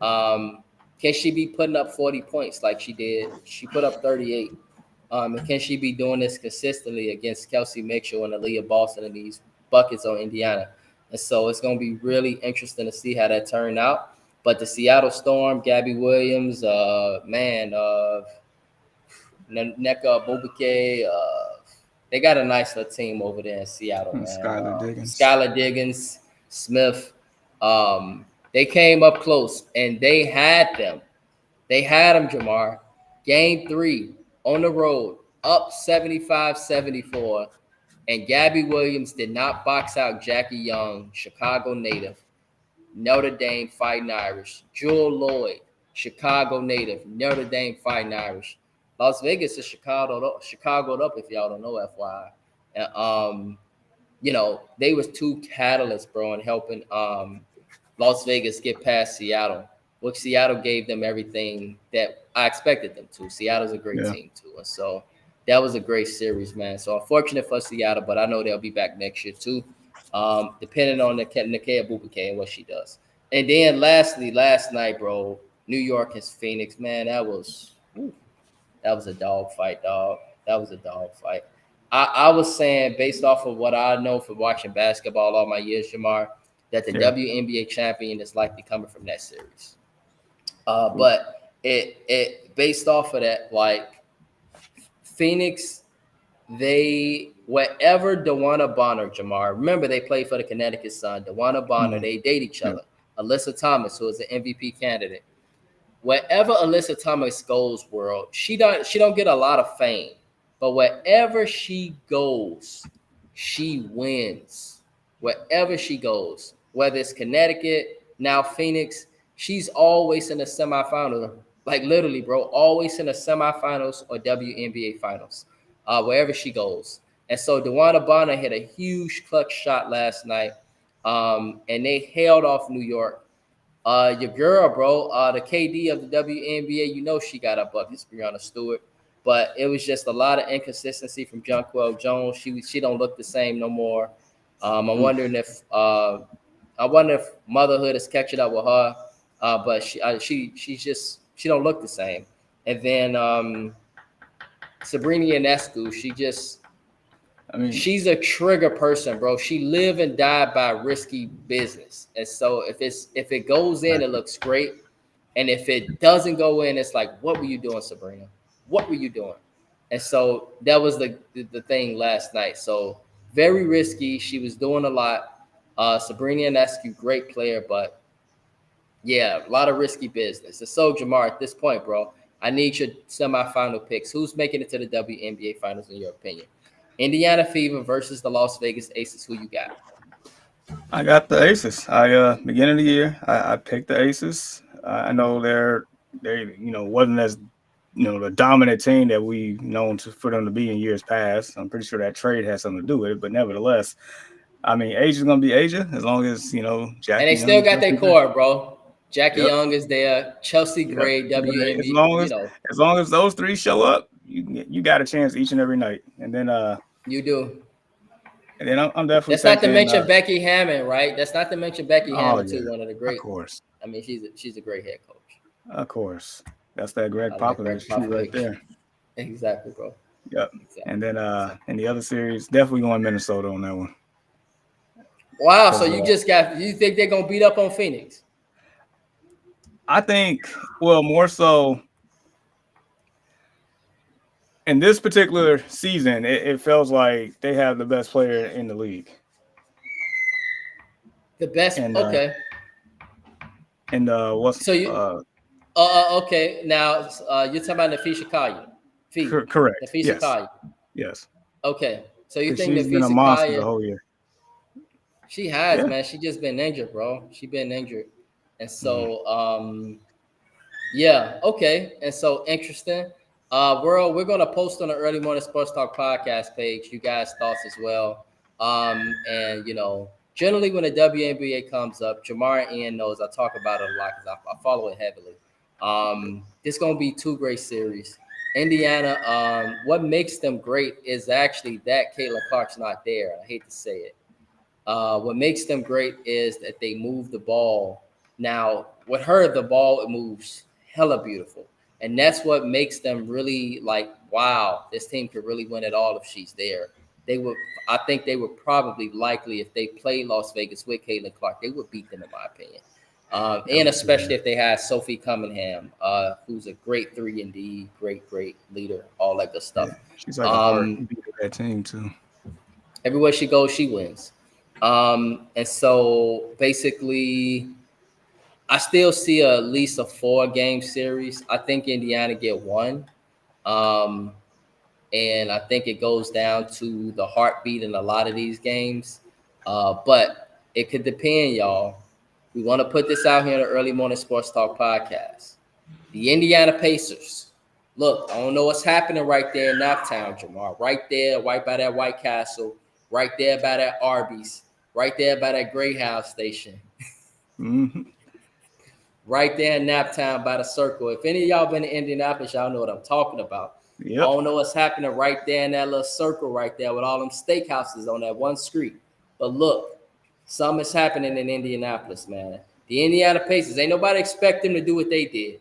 A: Can she be putting up 40 points like she did? She put up 38. And can she be doing this consistently against Kelsey Mitchell and Aaliyah Boston and these buckets on Indiana. And so it's going to be really interesting to see how that turned out. But the Seattle Storm, Gabby Williams, Nneka Ogbuike, they got a nice little team over there in Seattle, man. Skylar Diggins, Smith. They came up close, and they had them. They had them, Jamar. Game 3 on the road, up 75-74. And Gabby Williams did not box out Jackie Young, Chicago native, Notre Dame Fighting Irish. Jewel Lloyd, Chicago native, Notre Dame Fighting Irish. Las Vegas is Chicago'd up, if y'all don't know, FYI. And, they was two catalysts, bro, in helping Las Vegas get past Seattle, which Seattle gave them everything that I expected them to. Seattle's a great team, too. And so that was a great series, man. So unfortunate for Seattle, but I know they'll be back next year, too, depending on Nneka Ogbuike and what she does. And then lastly, last night, bro, New York and Phoenix, man, that was a dog fight, dog. That was a dog fight. I was saying, based off of what I know from watching basketball all my years, Jamar, that the WNBA champion is likely coming from that series. But it based off of that, like Phoenix, whatever DeWanna Bonner, Jamar, remember they played for the Connecticut Sun. DeWanna Bonner, they date each other. Alyssa Thomas, who is an MVP candidate. Wherever Alyssa Thomas goes, world, she don't get a lot of fame, but wherever she goes, she wins. Wherever she goes, whether it's Connecticut, now Phoenix, she's always in the semifinal. Like literally, bro, always in the semifinals or WNBA finals, wherever she goes. And so DeWanna Bonner hit a huge clutch shot last night, and they held off New York. Your girl, bro, the KD of the WNBA, she got a bucket, it's Breanna Stewart. But it was just a lot of inconsistency from Jonquel Jones. She don't look the same no more. I'm wondering if motherhood is catching up with her. But she don't look the same. And then Sabrina Ionescu, she's a trigger person, bro. She live and die by risky business. And so if it goes in, it looks great. And if it doesn't go in, it's like, what were you doing, Sabrina? What were you doing? And so that was the thing last night. So very risky. She was doing a lot. Sabrina Ionescu, great player, but yeah, a lot of risky business. And so, Jamar, at this point, bro, I need your semifinal picks. Who's making it to the WNBA finals in your opinion? Indiana Fever versus the Las Vegas Aces. Who you got?
B: I got the Aces. Beginning of the year, I picked the Aces. I know they wasn't as the dominant team that we known for them to be in years past. I'm pretty sure that trade has something to do with it, but nevertheless, I mean, Asia's gonna be Asia as long as Jackie.
A: And they still got their core, bro. Jackie Young is there. Chelsea Gray, WNBA.
B: As long as those three show up, you got a chance each and every night. And then
A: you do.
B: And then I'm definitely.
A: That's not to mention Becky Hammond, right? That's not to mention Becky Hammond too, one of the great.
B: Of course.
A: I mean, she's a great head coach.
B: Of course, that's that Greg Popovich right there.
A: Exactly, bro.
B: Yep. Exactly. And then in the other series, definitely going Minnesota on that one.
A: Wow. So you think they're gonna beat up on Phoenix?
B: I think, more so in this particular season, it feels like they have the best player in the league.
A: The best, okay.
B: And what's
A: so you? Okay. Now you're talking about Napheesa Collier.
B: Correct.
A: Napheesa Collier.
B: Yes.
A: Okay. So you think
B: she's been a monster the whole year?
A: She has, man. She just been injured, bro. She been injured. And so, okay. And so interesting. We're going to post on the Early Morning Sports Talk podcast page, you guys' thoughts as well. And, generally when the WNBA comes up, Jamar and Ian knows I talk about it a lot because I follow it heavily. It's going to be two great series. Indiana, what makes them great is actually that Caitlin Clark's not there. I hate to say it. What makes them great is that they move the ball. Now, with her, the ball, it moves hella beautiful. And that's what makes them really like, wow, this team could really win it all if she's there. I think they would probably likely, if they played Las Vegas with Caitlin Clark, they would beat them in my opinion. And especially if they had Sophie Cunningham, who's a great 3-and-D, great leader, all that good stuff.
B: Yeah, she's like a heartbeat of that team too.
A: Everywhere she goes, she wins. And so basically, I still see at least a 4-game series. I think Indiana get 1. And I think it goes down to the heartbeat in a lot of these games. But it could depend, y'all. We want to put this out here in the Early Morning Sports Talk podcast. The Indiana Pacers. Look, I don't know what's happening right there in Naptown, Jamar. Right there, right by that White Castle, right there by that Arby's, right there by that Greyhound station.
B: Mm-hmm.
A: Right there in Naptown by the Circle. If any of y'all been to Indianapolis, y'all know what I'm talking about.
B: Yep.
A: I don't know what's happening right there in that little circle right there with all them steakhouses on that one street. But look, something is happening in Indianapolis, man. The Indiana Pacers, ain't nobody expect them to do what they did.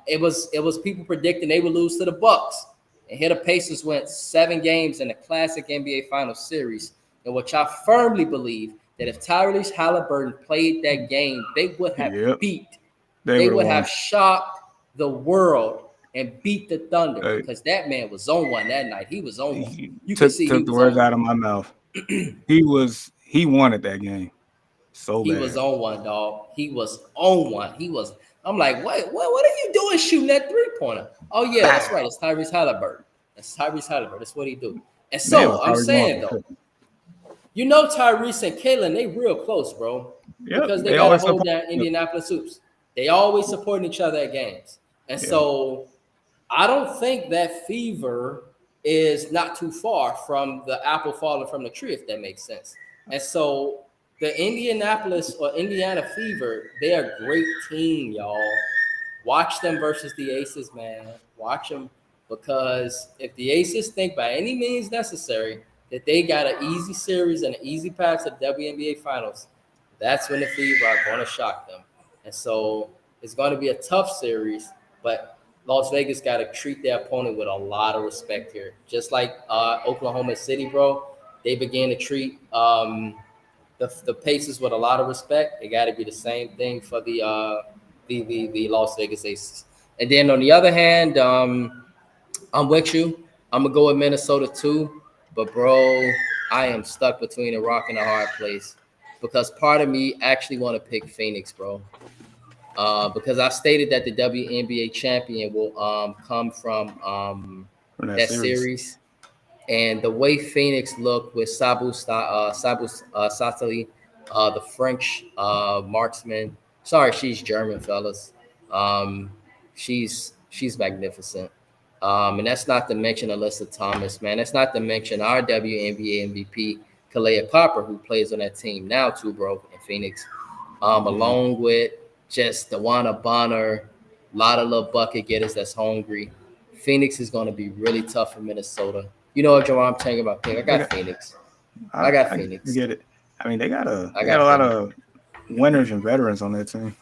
A: It was people predicting they would lose to the Bucks. And here the Pacers went 7 games in a classic NBA Finals series, in which I firmly believe that if Tyrese Halliburton played that game, they would have they would have shocked the world and beat the Thunder because that man was on one that night. He was on one. You
B: took the words out of my mouth. He wanted that game so bad.
A: He was on one, dog. He was on one. I'm like, what are you doing shooting that 3-pointer? Oh, yeah, that's right. It's Tyrese Halliburton. That's what he do. And so I'm saying, though, you know Tyrese and Caitlin, they real close, bro.
B: Yep,
A: because they got to hold down Indianapolis Hoops. They always supporting each other at games. And so I don't think that fever is not too far from the apple falling from the tree, if that makes sense. And so the Indianapolis or Indiana Fever, they're a great team, y'all. Watch them versus the Aces, man. Watch them, because if the Aces think by any means necessary that they got an easy series and an easy path to the WNBA Finals, that's when the Fever are going to shock them. And so it's going to be a tough series, but Las Vegas got to treat their opponent with a lot of respect here. Just like Oklahoma City, bro, they began to treat the Pacers with a lot of respect. It got to be the same thing for the Las Vegas Aces. And then on the other hand, I'm with you. I'm going to go with Minnesota too. But, bro, I am stuck between a rock and a hard place because part of me actually want to pick Phoenix, bro. Because I stated that the WNBA champion will come from that series. And the way Phoenix looked with Sabu Satali, the French marksman. Sorry, she's German, fellas. She's magnificent. And that's not to mention Alyssa Thomas, man. That's not to mention our WNBA MVP, Kalea Copper, who plays on that team now too, bro, in Phoenix. Along with just Dewana Bonner, a lot of little bucket getters that's hungry. Phoenix is going to be really tough for Minnesota. You know what, Joe, I'm talking about pick. I got Phoenix. I got Phoenix.
B: Get it. I mean, they got a lot of winners and veterans on that team.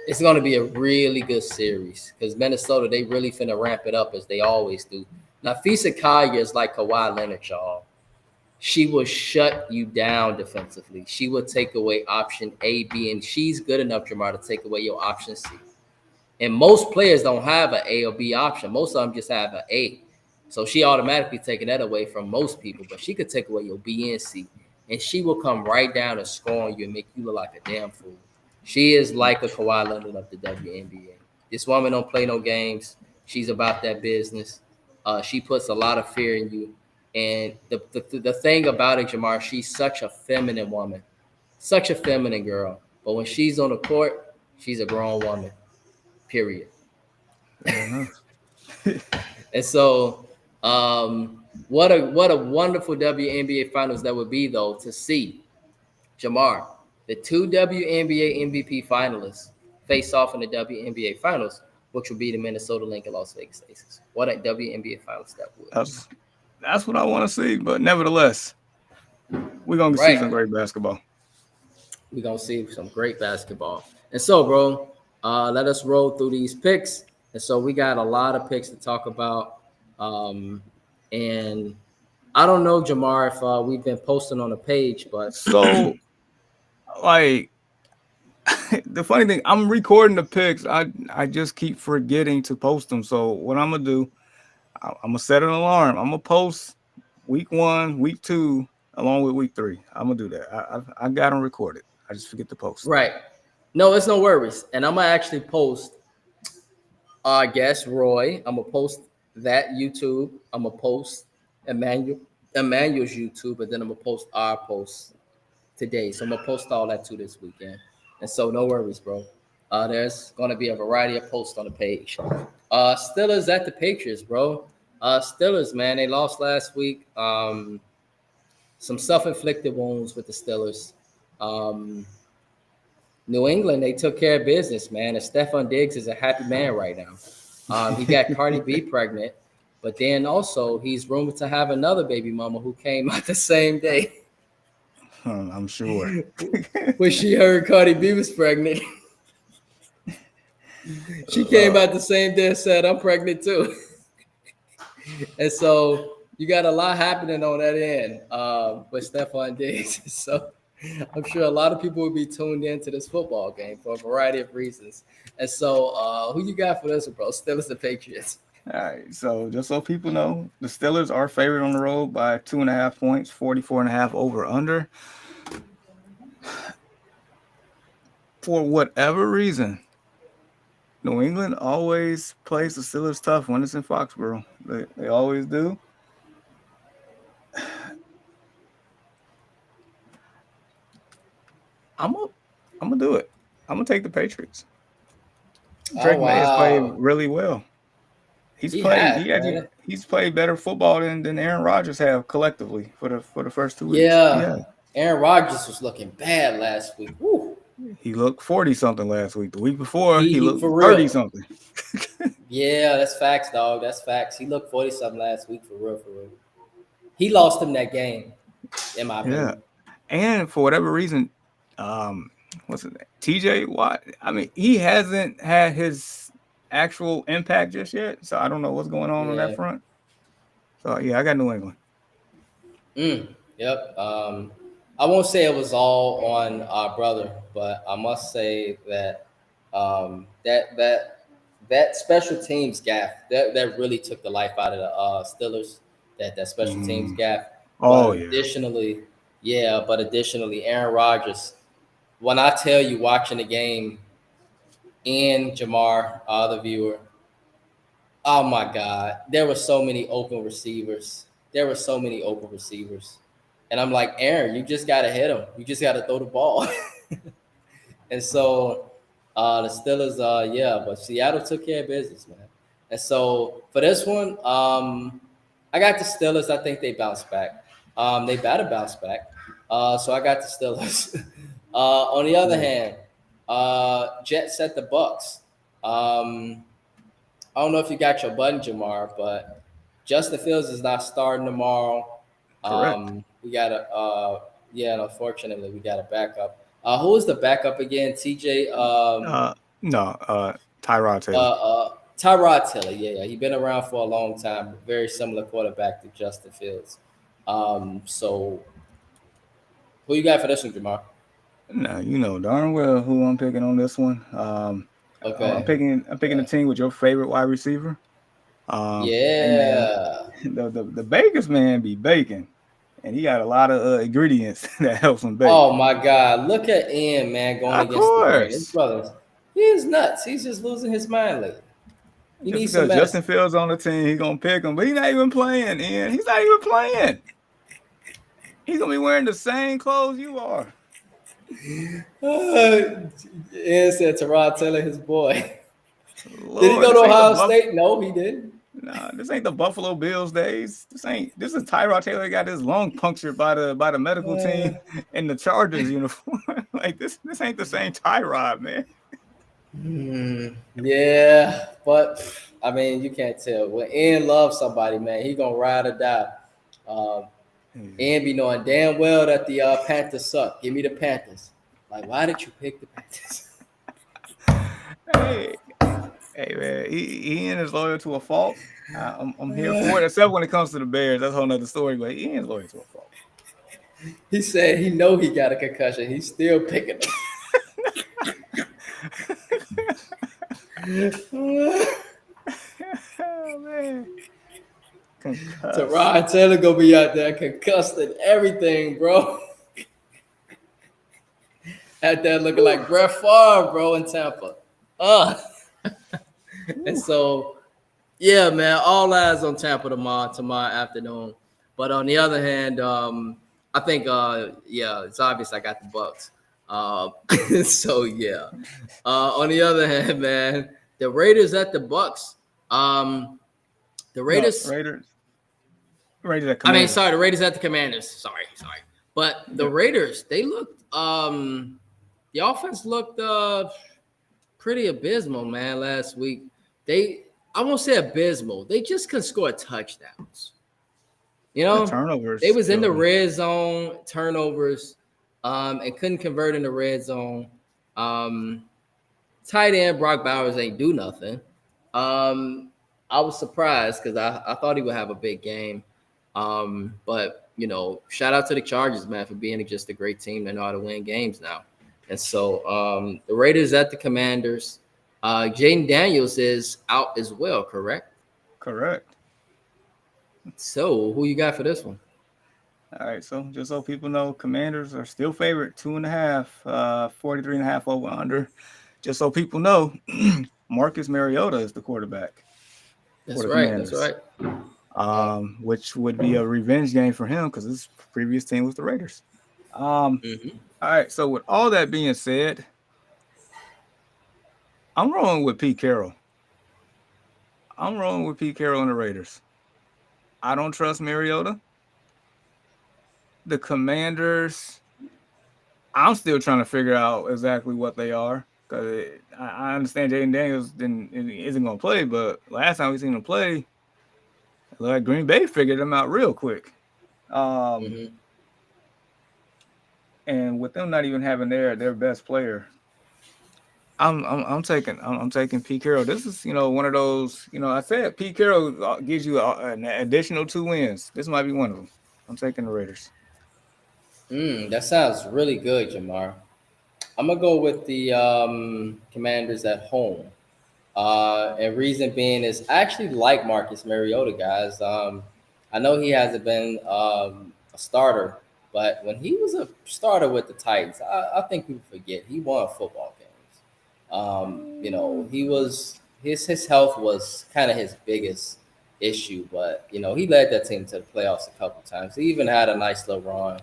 A: It's going to be a really good series because Minnesota, they really finna ramp it up as they always do. Now, Fisa Kaya is like Kawhi Leonard, y'all. She will shut you down defensively. She will take away option A, B, and she's good enough, Jamar, to take away your option C. And most players don't have an A or B option. Most of them just have an A. So she automatically taking that away from most people, but she could take away your B and C, and she will come right down and score on you and make you look like a damn fool. She is like a Kawhi Leonard of the WNBA. This woman don't play no games. She's about that business. She puts a lot of fear in you. And the thing about it, Jamar, she's such a feminine woman, such a feminine girl. But when she's on the court, she's a grown woman, period. And so what a wonderful WNBA Finals that would be, though, to see, Jamar, the 2 WNBA MVP finalists face off in the WNBA Finals, which would be the Minnesota Lynx and Las Vegas Aces. What a WNBA Finals that would.
B: That's what I want to see. But nevertheless, we're going to see some great basketball.
A: We're going to see some great basketball. And so, bro, let us roll through these picks. And so we got a lot of picks to talk about. And I don't know, Jamar, if we've been posting on the page, but
B: So, like, the funny thing, I'm recording the picks. I just keep forgetting to post them. So what I'm gonna do, I'm gonna set an alarm. I'm gonna post week 1, week 2, along with week 3. I'm gonna do that. I got them recorded. I just forget to post.
A: right. No, it's no worries. And I'm gonna actually post our guest Roy. I'm gonna post that YouTube. I'm gonna post Emmanuel's YouTube, and then I'm gonna post our post today. So I'm gonna post all that too this weekend. And so no worries, bro. There's gonna be a variety of posts on the page. Steelers at the Patriots, bro. Steelers, man, they lost last week. Some self-inflicted wounds with the Steelers. New England, they took care of business, man. And Stephon Diggs is a happy man right now. He got Cardi B pregnant, but then also he's rumored to have another baby mama who came out the same day.
B: I'm sure.
A: When she heard Cardi B was pregnant, she came out the same day and said, "I'm pregnant too." And so you got a lot happening on that end with Stephon Diggs. So I'm sure a lot of people will be tuned into this football game for a variety of reasons. And so who you got for this one, bro? Steelers and Patriots.
B: All right. So just so people know, the Steelers are favored on the road by 2.5 points, 44.5 over under. For whatever reason, New England always plays the Steelers tough when it's in Foxborough. They always do. I'm gonna do it. I'm gonna take the Patriots. Drake May has played really well. He's played better football than Aaron Rodgers have collectively for the first 2 weeks.
A: Yeah. Aaron Rodgers was looking bad last week. Woo.
B: He looked 40-something last week. The week before, he looked 30-something.
A: Yeah, that's facts, dog. That's facts. He looked 40-something last week for real. He lost him that game, in my opinion.
B: Yeah. And for whatever reason, what's his name? TJ Watt. I mean, he hasn't had his actual impact just yet. So I don't know what's going on that front. So yeah, I got New England.
A: Yep. I won't say it was all on our brother, but I must say that that special teams gaff that really took the life out of the Steelers. That special teams gaff. Additionally, Aaron Rodgers. When I tell you, watching the game, and Jamar, the viewer, oh my God, there were so many open receivers. And I'm like, Aaron, you just got to hit him. You just got to throw the ball. And so the Steelers, but Seattle took care of business, man. And so for this one, I got the Steelers. I think they bounce back. They better bounce back. So I got the Steelers. On the other hand, Jets at the Bucks. I don't know if you got your button, Jamar, but Justin Fields is not starting tomorrow.
B: Correct.
A: We got unfortunately, we got a backup. Who is the backup again? TJ?
B: Tyrod Taylor.
A: Tyrod Taylor, yeah. He's been around for a long time. Very similar quarterback to Justin Fields. So who you got for this one, Jamar?
B: No, you know darn well who I'm picking on this one.
A: Okay.
B: I'm picking a team with your favorite wide receiver.
A: Yeah.
B: The Baker's man be baking, and he got a lot of ingredients that helps him bake.
A: Oh my God! Look at Ian, man, going
B: of
A: against
B: course.
A: His brothers. He is nuts. He's just losing his mind lately.
B: Just because Justin Fields on the team, he's gonna pick him, but he's not even playing. Ian, he's not even playing. He's gonna be wearing the same clothes you are.
A: Ian said Tyrod Taylor, his boy. Lord, did he go to Ohio State? No, he didn't.
B: Nah, this ain't the Buffalo Bills days. This is Tyrod Taylor got his lung punctured by the medical team in the Chargers uniform. Like this ain't the same Tyrod, man.
A: Yeah, but I mean, you can't tell. When Ian loves somebody, man, he gonna ride or die. Ian be knowing damn well that the Panthers suck. Give me the Panthers. Like, why did you pick the Panthers?
B: Hey, Hey man, Ian is loyal to a fault. I'm here for it, except when it comes to the Bears. That's a whole nother story. But Ian's loyal to a fault.
A: He said he know he got a concussion. He's still picking
B: Oh man, concussed.
A: Tyrod Taylor gonna be out there concussed and everything, bro. Out there looking like Brett Favre, bro, in Tampa. And so, yeah, man, all eyes on Tampa tomorrow afternoon. But on the other hand, I think, it's obvious I got the Bucks. So yeah. On the other hand, man, the Raiders at the Bucks. The Raiders.
B: No, Raiders at
A: I mean,
B: Commanders.
A: sorry, the Raiders at the Commanders. Sorry. But the Raiders, they looked. The offense looked pretty abysmal, man. Last week, I won't say abysmal. They just couldn't score touchdowns. You know,
B: turnovers.
A: They was in the red zone, turnovers, and couldn't convert in the red zone. Tight end Brock Bowers ain't do nothing. I was surprised because I thought he would have a big game. But shout out to the Chargers, man, for being just a great team. They know how to win games now. And so the Raiders at the Commanders. Jaden Daniels is out as well, correct?
B: Correct.
A: So who you got for this one?
B: All right, so just so people know, Commanders are still favorite, 2.5, 43.5 over under. Just so people know, Marcus Mariota is the quarterback.
A: That's right.
B: Which would be a revenge game for him because his previous team was the Raiders. All right, so with all that being said, I'm rolling with Pete Carroll. I'm rolling with Pete Carroll and the Raiders. I don't trust Mariota. The Commanders, I'm still trying to figure out exactly what they are. Because I understand Jaden Daniels isn't going to play, but last time we seen him play, like Green Bay figured him out real quick. And with them not even having their best player, I'm taking Pete Carroll. This is one of those. I said Pete Carroll gives you an additional 2 wins. This might be one of them. I'm taking the Raiders.
A: That sounds really good, Jamar. I'm gonna go with the Commanders at home. And reason being is I actually like Marcus Mariota, guys. I know he hasn't been a starter, but when he was a starter with the Titans, I think people forget he won football games. He was his health was kind of his biggest issue, but he led that team to the playoffs a couple times. He even had a nice little run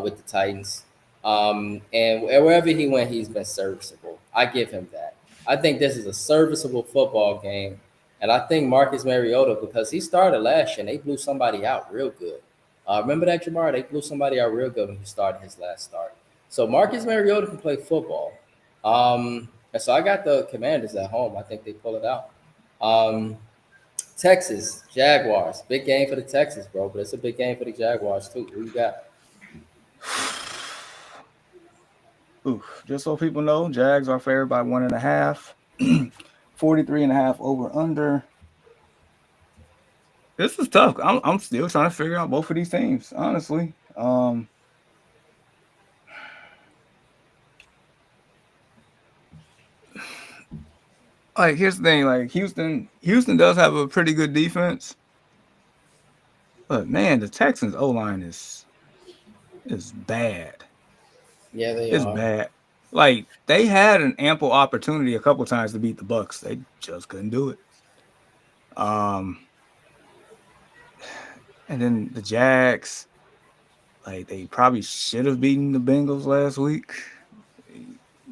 A: with the Titans. And wherever he went, he's been serviceable. I give him that. I think this is a serviceable football game. And I think Marcus Mariota, because he started last year and they blew somebody out real good. Remember that, Jamar? They blew somebody out real good when he started his last start. So Marcus Mariota can play football. And so I got the Commanders at home. I think they pull it out. Texas, Jaguars. Big game for the Texans, bro. But it's a big game for the Jaguars, too. Who you got?
B: Just so people know, Jags are favored by 1.5, 43.5 over under. This is tough. I'm still trying to figure out both of these teams, honestly. Here's the thing. Like Houston does have a pretty good defense, but man, the Texans O-line is bad.
A: Yeah,
B: it's bad. Like they had an ample opportunity a couple times to beat the Bucks. They just couldn't do it. And then the Jags, like they probably should have beaten the Bengals last week.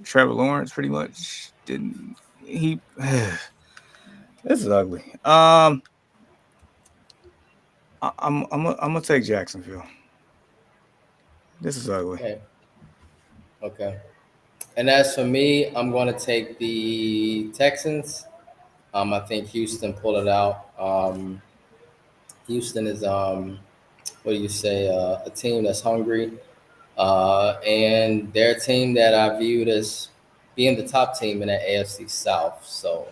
B: Trevor Lawrence pretty much didn't. This is ugly. I'm gonna take Jacksonville. This is ugly.
A: Okay. And as for me, I'm going to take the Texans. I think Houston pull it out. Houston is, a team that's hungry. And they're a team that I viewed as being the top team in the AFC South. So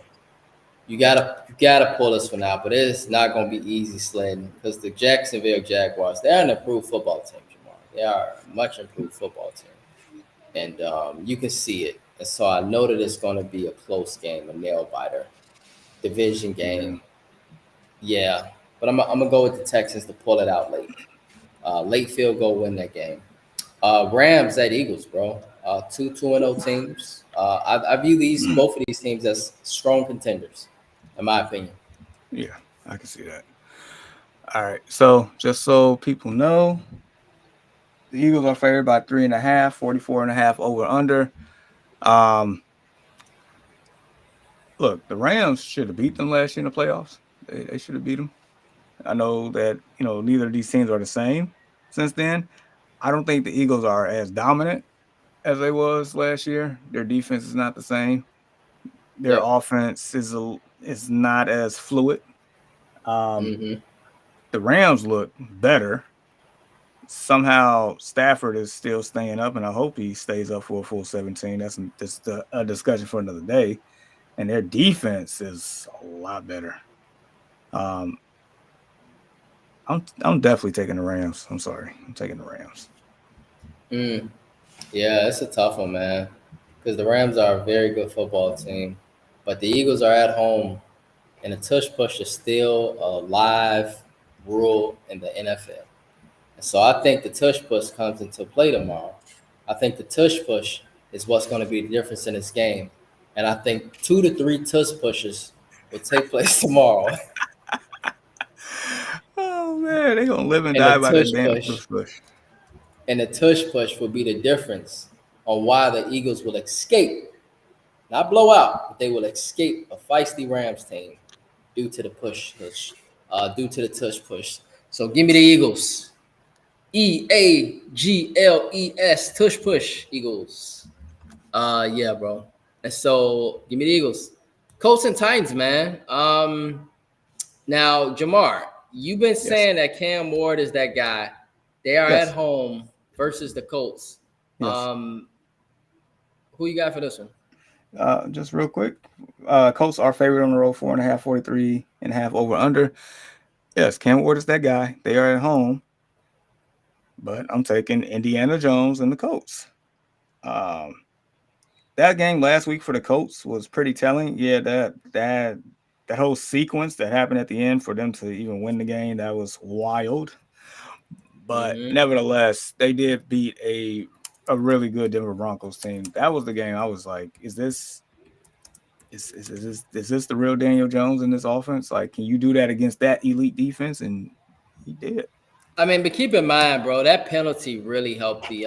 A: you gotta pull us for now, but it's not gonna be easy sledding because the Jacksonville Jaguars, they're an improved football team, Jamar. They are a much improved football team, and you can see it. And so I know that it's gonna be a close game, a nail biter, division
B: Yeah.
A: game. Yeah, but I'm gonna go with the Texans to pull it out late. Late field goal win that game. Rams at Eagles, bro. Two 2-0 teams. I view both of these teams as strong contenders, in my opinion.
B: Yeah, I can see that. All right. So just so people know, the Eagles are favored by 3.5, 44.5 over under. Um, Look, the Rams should have beat them last year in the playoffs. They should have beat them. I know that, neither of these teams are the same since then. I don't think the Eagles are as dominant as they was last year. Their defense is not the same. Their
A: Yep.
B: offense is not as fluid. Um,
A: Hmm.
B: the Rams look better. Somehow Stafford is still staying up, and I hope he stays up for a full 17. That's just a discussion for another day. And their defense is a lot better. Um, I'm definitely taking the Rams. I'm sorry, I'm taking the Rams.
A: Mm. Yeah, it's a tough one, man, because the Rams are a very good football team, but the Eagles are at home, and the tush push is still a live rule in the NFL. And so I think the tush push comes into play tomorrow. I think the tush push is what's going to be the difference in this game. And I think 2 to 3 tush pushes will take place tomorrow.
B: Oh man, they gonna live and
A: And the
B: die by that
A: tush
B: damn
A: push
B: push.
A: and the tush push will be the difference on why the Eagles will escape, not blow out, but they will escape a feisty Rams team due to the due to the tush push. So give me the Eagles. Eagles, tush push, Eagles. Yeah, bro. And so give me the Eagles. Colts and Titans, man. Now, Jamar, you've been
B: Yes,
A: saying that Cam Ward is that guy. They are at
B: yes,
A: home versus the Colts.
B: yes.
A: Um, who you got for this one?
B: Just real quick, Colts are favored on the road 4.5, 43.5 over under. Yes, Cam Ward is that guy. They are at home, but I'm taking Indiana Jones and the Colts. Um, that game last week for the Colts was pretty telling. Yeah, that whole sequence that happened at the end for them to even win the game, that was wild. But
A: Mm-hmm.
B: nevertheless, they did beat a really good Denver Broncos team. That was the game I was like, is this the real Daniel Jones in this offense? Like, can you do that against that elite defense? And he did.
A: I mean, but keep in mind, bro, that penalty really helped the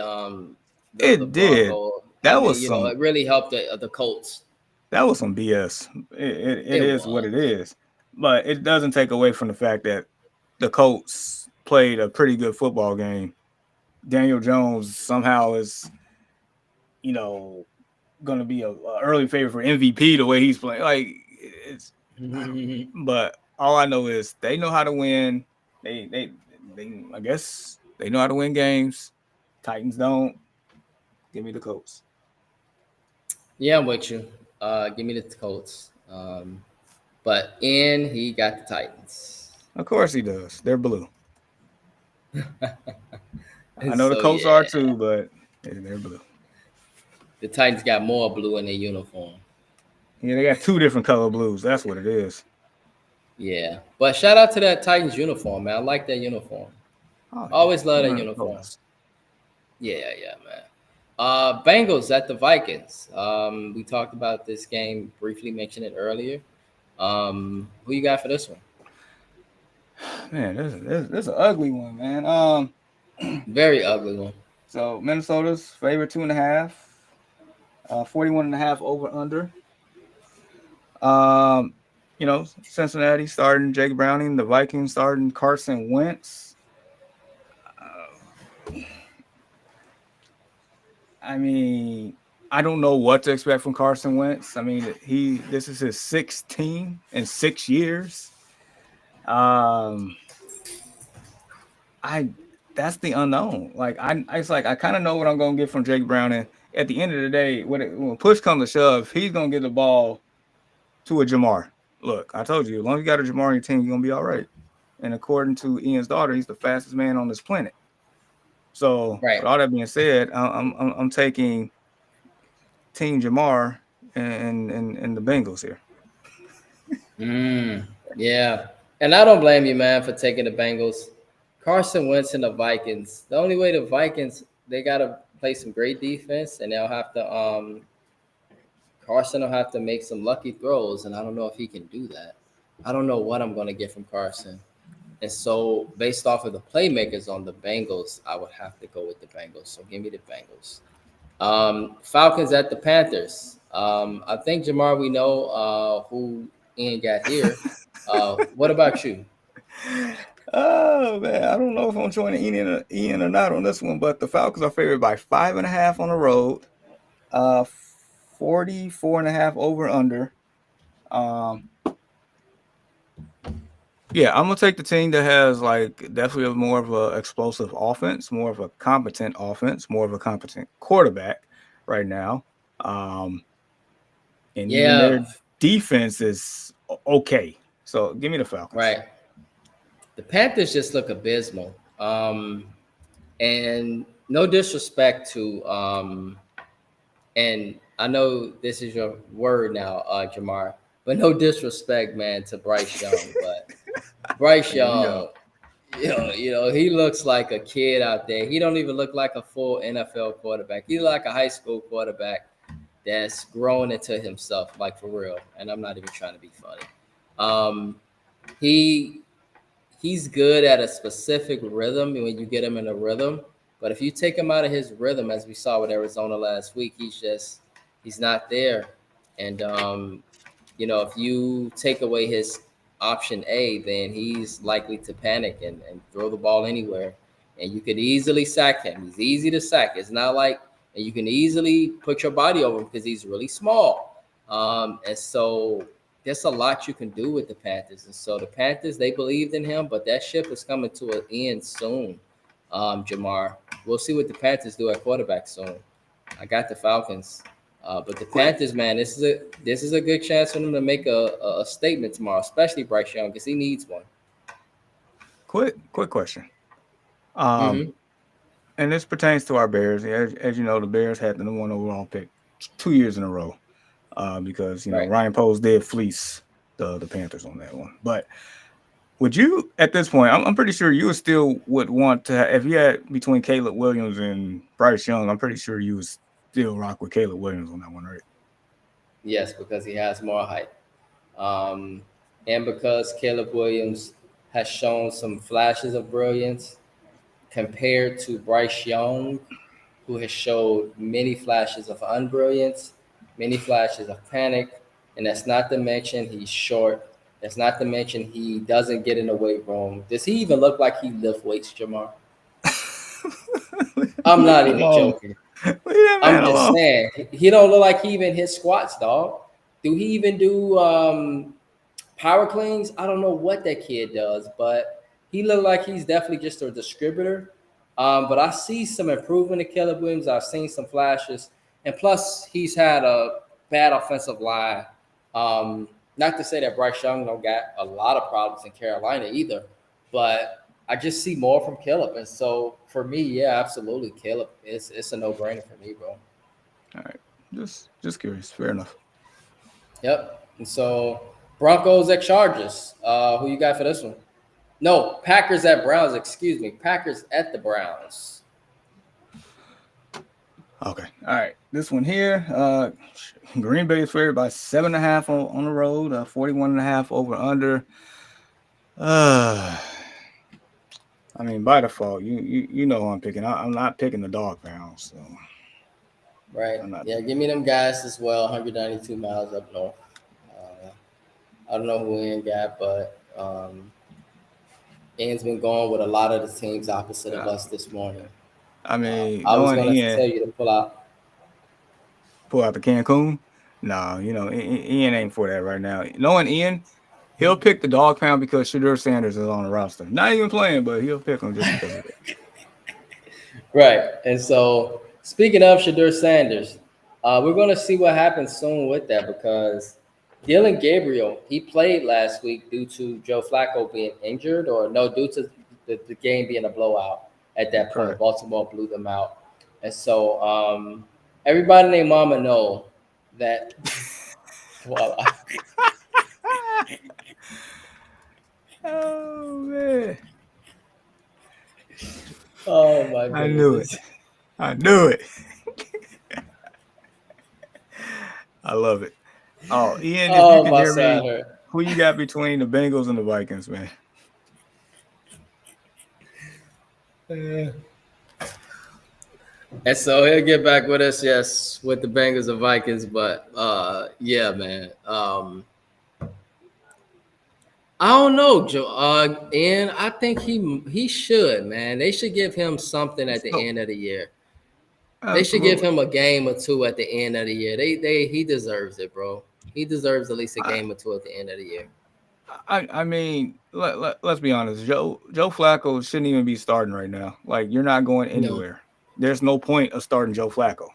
B: It did.
A: Bronco. I
B: That
A: mean,
B: was some
A: it really helped the Colts.
B: that was some BS. It
A: It
B: is what
A: was.
B: it is. But it doesn't take away from the fact that the Colts played a pretty good football game. Daniel Jones somehow is, you know, going to be a early favorite for MVP the way he's playing. Like, it's, but all I know is they know how to win. They I guess they know how to win games. Titans don't. Give me the Colts.
A: Yeah, I'm with you. Give me the Colts. But he got the Titans.
B: Of course he does. They're blue. I
A: And
B: know the
A: so
B: Colts are
A: yeah,
B: too, but they're blue.
A: the Titans got more blue in their uniform.
B: Yeah, they got two different color blues. That's what it is.
A: Yeah, but shout out to that Titans uniform, man. I like that uniform.
B: Oh yeah,
A: Always love that uniform. Yeah, yeah, man. Bengals at the Vikings. We talked about this game briefly, mentioned it earlier. Who you got for this one?
B: Man, this is an ugly one, man.
A: Very ugly one.
B: So Minnesota's favorite 2.5, 41.5 over under. Um, Cincinnati starting Jake Browning, the Vikings starting Carson Wentz. I mean, I don't know what to expect from Carson Wentz. I mean, this is his 6th team in 6 years. That's the unknown. Like it's like I kind of know what I'm gonna get from Jake Browning. At the end of the day, when push comes to shove, he's gonna get the ball to a Jamar. look, I told you, as long as you got a Jamar on your team, you're gonna be all right. And according to Ian's daughter, he's the fastest man on this planet. So,
A: Right.
B: with all that being said, I'm taking Team Jamar and the Bengals here.
A: Yeah. And I don't blame you, man, for taking the Bengals. Carson Wentz and the Vikings. The only way the Vikings, they gotta play some great defense, and they'll have to Carson will have to make some lucky throws, and I don't know if he can do that. I don't know what I'm gonna get from Carson. And so based off of the playmakers on the Bengals, I would have to go with the Bengals. So give me the Bengals. Falcons at the Panthers. I think Jamar, we know who Ian got here. What about you?
B: Oh man, I don't know if I'm joining Ian or not on this one, but the Falcons are favored by 5.5 on the road. 44.5 over under. Yeah, I'm gonna take the team that has like definitely more of a explosive offense, more of a competent offense, more of a competent quarterback right now. And even
A: Yeah,
B: their defense is okay. So give me the Falcons.
A: right. The Panthers just look abysmal. And no disrespect to and I know this is your word now, Jamar, but no disrespect, man, to Bryce Young. But Bryce
B: Here we
A: Young,
B: go.
A: he looks like a kid out there. He don't even look like a full NFL quarterback. He look like a high school quarterback that's growing into himself, like for real. And I'm not even trying to be funny. He he's good at a specific rhythm when you get him in a rhythm. But if you take him out of his rhythm, as we saw with Arizona last week, he's not there. And if you take away his option A, then he's likely to panic and throw the ball anywhere. And you could easily sack him. He's easy to sack. It's not like, and you can easily put your body over him because he's really small. And so there's a lot you can do with the Panthers. And so the Panthers, they believed in him, but that ship is coming to an end soon, Jamar. We'll see what the Panthers do at quarterback soon. I got the Falcons. But the Panthers, man, this is a good chance for them to make a statement tomorrow, especially Bryce Young, because he needs one.
B: Quick question.
A: Mm-hmm.
B: And this pertains to our Bears. As you know, the Bears had the number 1 overall pick 2 years in a row because
A: Right.
B: Ryan Poles did fleece the Panthers on that one. But would you, at this point, I'm pretty sure you would want to, if you had between Caleb Williams and Bryce Young, I'm pretty sure you would still rock with Caleb Williams on that one, right?
A: Yes, because he has more height. And because Caleb Williams has shown some flashes of brilliance compared to Bryce Young, who has showed many flashes of unbrilliance, many flashes of panic. And that's not to mention he's short. That's not to mention he doesn't get in the weight room. Does he even look like he lifts weights, Jamar? I'm not even joking.
B: Leave that man
A: I'm just
B: alone.
A: saying he don't look like he even hits squats, dog. Do he even do power cleans? I don't know what that kid does, but he looked like he's definitely just a distributor. But I see some improvement in Caleb Williams. I've seen some flashes, and plus he's had a bad offensive line. Not to say that Bryce Young don't got a lot of problems in Carolina either, but I just see more from Caleb, and so for me, yeah, absolutely, Caleb. It's a no-brainer for me, bro.
B: All right. Just curious. Fair enough.
A: Yep. And so Broncos at Chargers. Who you got for this one? No, Packers at Browns. Excuse me, Packers at the Browns.
B: Okay. All right. This one here, Green Bay is favored by 7.5 on the road, 41.5 over under. I mean, by default, you know who I'm picking. I'm not picking the dog pound, so
A: Right.
B: I'm not.
A: Yeah, give me them guys as well. 192 miles up north. I don't know who Ian got, but Ian's been going with a lot of the teams opposite of us this morning.
B: I mean,
A: I was
B: knowing
A: going to
B: Ian
A: tell you to pull out.
B: pull out the Cancun. No, Ian ain't for that right now. Knowing Ian, he'll pick the dog pound because Shadur Sanders is on the roster. Not even playing, but he'll pick him just because of it.
A: Right. And so, speaking of Shadur Sanders, we're going to see what happens soon with that because Dylan Gabriel, he played last week due to Joe Flacco being injured, or no, due to the game being a blowout at that point.
B: Correct.
A: Baltimore blew them out. And so everybody named Mama know that voila.
B: Oh man.
A: Oh my
B: I
A: goodness.
B: knew it. I knew it. I love it. Oh, Ian, if you
A: Oh,
B: can
A: my
B: hear
A: side
B: me,
A: hurt.
B: who you got between the Bengals and the Vikings, man?
A: And so he'll get back with us, yes, with the Bengals and Vikings. But yeah, man. I don't know, Joe. And I think he should, man. They should give him something at the
B: So,
A: end of the year. They should give
B: absolutely.
A: him a game or two at the end of the year. He deserves it, bro. He deserves at least a game or two at the end of the year.
B: I mean, let's be honest. Joe Flacco shouldn't even be starting right now. Like, you're not going
A: No.
B: anywhere. There's no point of starting Joe Flacco.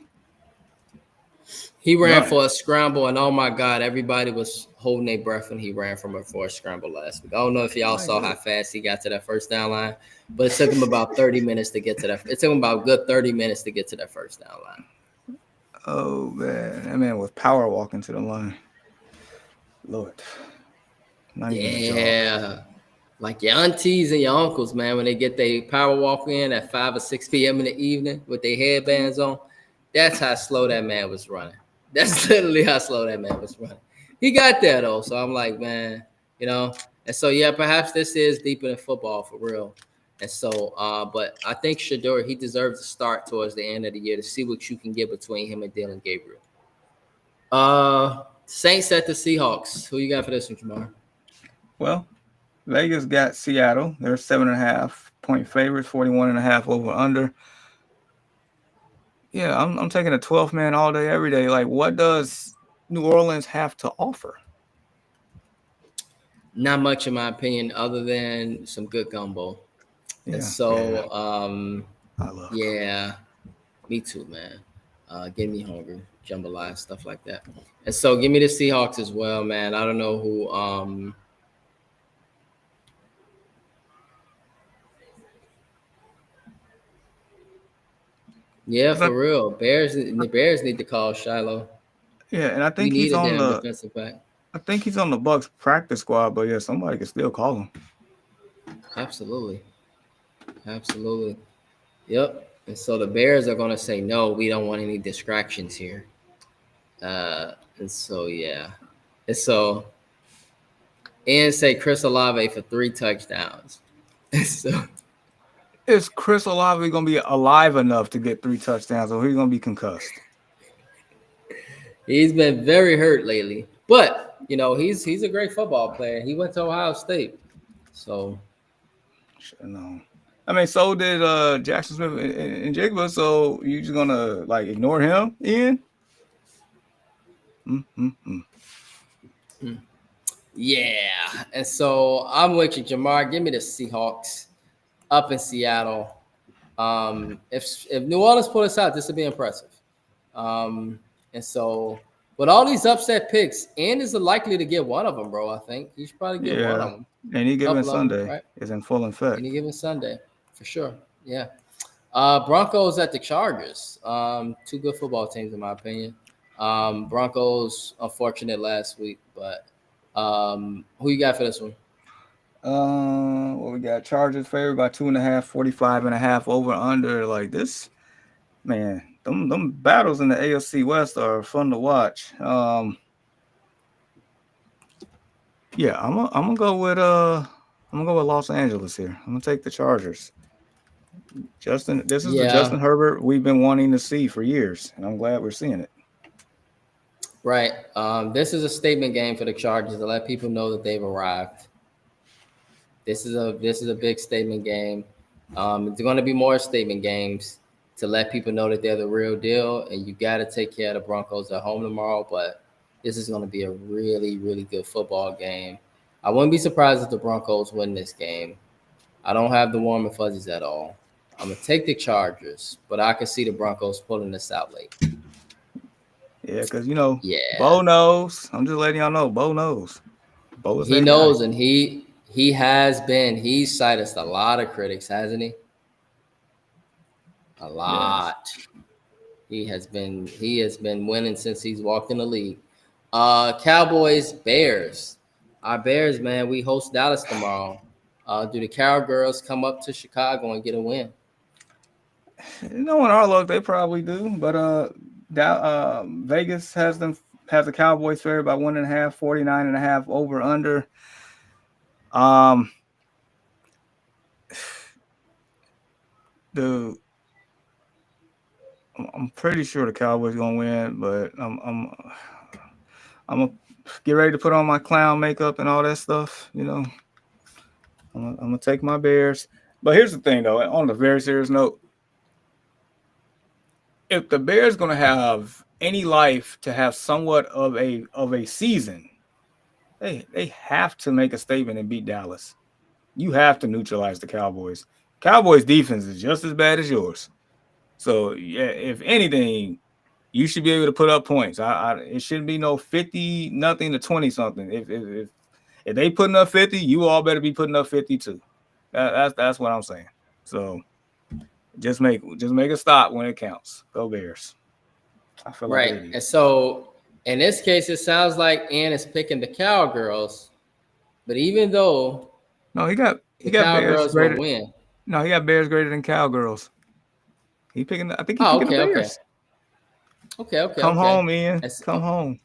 A: He ran
B: None.
A: for a scramble, and oh my God, everybody was holding their breath when he ran for a scramble last week. I don't know if y'all saw how fast he got to that first down line, but it took him about 30 minutes to get to that. It took him about a good 30 minutes to get to that first down line.
B: Oh man, that man was power walking to the line. Lord, not even a jog.
A: Yeah, like your aunties and your uncles, man, when they get their power walk in at 5 or 6 p.m. in the evening with their headbands on, that's how slow that man was running. That's literally how slow that man was running. He got there though, so I'm like, man, you know. And so yeah, perhaps this is deeper than football for real. And so, but I think Shedeur, he deserves to start towards the end of the year to see what you can get between him and Dylan Gabriel. Saints at the Seahawks. Who you got for this one, Jamar?
B: Well, Vegas got Seattle. They're 7.5-point favorites, 41.5 over under. Yeah, I'm taking a 12 man all day, every day. Like, what does New Orleans have to offer?
A: Not much, in my opinion, other than some good gumbo.
B: Yeah,
A: And so,
B: I love
A: yeah, me too, man. Get me hungry, jambalaya, stuff like that. And so, give me the Seahawks as well, man. I don't know who. Yeah, for real. The Bears need to call Shiloh.
B: Yeah, and I
A: We
B: think
A: need
B: he's
A: a
B: on
A: damn
B: the.
A: defensive back.
B: I think he's on the Bucks practice squad, but yeah, somebody can still call him.
A: Absolutely. Absolutely. Yep. And so the Bears are going to say, no, we don't want any distractions here. And so, yeah. And so, and say Chris Olave for 3 touchdowns. So,
B: is Chris Olave going to be alive enough to get 3 touchdowns, or he's going to be concussed?
A: He's been very hurt lately. But, you know, he's a great football player. He went to Ohio State. So,
B: no. I mean, so did Jackson Smith and Jigba. So you just gonna like ignore him, Ian?
A: Yeah. And so I'm with you, Jamar. Give me the Seahawks up in Seattle. If New Orleans pull this out, this would be impressive. And so, with all these upset picks, Ian is likely to get one of them, bro. I think he should probably get one of them.
B: Any given Sunday
A: right?
B: is in full effect.
A: Any given Sunday, for sure. Yeah. Broncos at the Chargers. 2 good football teams, in my opinion. Broncos, unfortunate last week, but who you got for this one?
B: Well, we got Chargers favored by 2.5, 45.5 over under. Like this, man. Them battles in the AFC West are fun to watch. Yeah, I'm gonna go with Los Angeles here. I'm gonna take the Chargers. Justin, this is the Justin Herbert we've been wanting to see for years, and I'm glad we're seeing it.
A: Right. This is a statement game for the Chargers to let people know that they've arrived. This is a big statement game. It's going to be more statement games to let people know that they're the real deal, and you got to take care of the Broncos at home tomorrow. But this is going to be a really, really good football game. I wouldn't be surprised if the Broncos win this game. I don't have the warm and fuzzies at all. I'm going to take the Chargers, but I can see the Broncos pulling this out late.
B: Yeah, because
A: Yeah,
B: Bo knows. I'm just letting y'all know. Bo knows. Bo is
A: he
B: that guy.
A: knows, and he has been. He's silenced a lot of critics, hasn't he? A
B: Yes.
A: lot. He has been winning since he's walked in the league. Cowboys, Bears. Our Bears, man, we host Dallas tomorrow. Do the Cowgirls come up to Chicago and get a win?
B: Knowing our luck, they probably do. But Vegas has the Cowboys favored by 1.5, 49.5 over under. Um, the I'm pretty sure the Cowboys gonna win, but I'm gonna get ready to put on my clown makeup and all that stuff. I'm gonna take my Bears. But here's the thing, though. On a very serious note, if the Bears gonna have any life to have somewhat of a season, they have to make a statement and beat Dallas. You have to neutralize the Cowboys. Cowboys defense is just as bad as yours. So yeah, if anything, you should be able to put up points. It shouldn't be no 50 nothing to 20 something. If they putting up 50, you all better be putting up 50 too. That's what I'm saying. So just make a stop when it counts. Go Bears. I feel like an
A: Right.
B: idiot.
A: And so in this case, it sounds like Ann is picking the Cowgirls, but even though
B: No, he got
A: the
B: Bears
A: Cowgirls will
B: greater.
A: win.
B: No, he got Bears greater than Cowgirls. I think he
A: Oh,
B: picking the
A: okay, okay.
B: Bears.
A: Okay, okay,
B: Come
A: okay.
B: home, Ian.
A: That's,
B: Come home.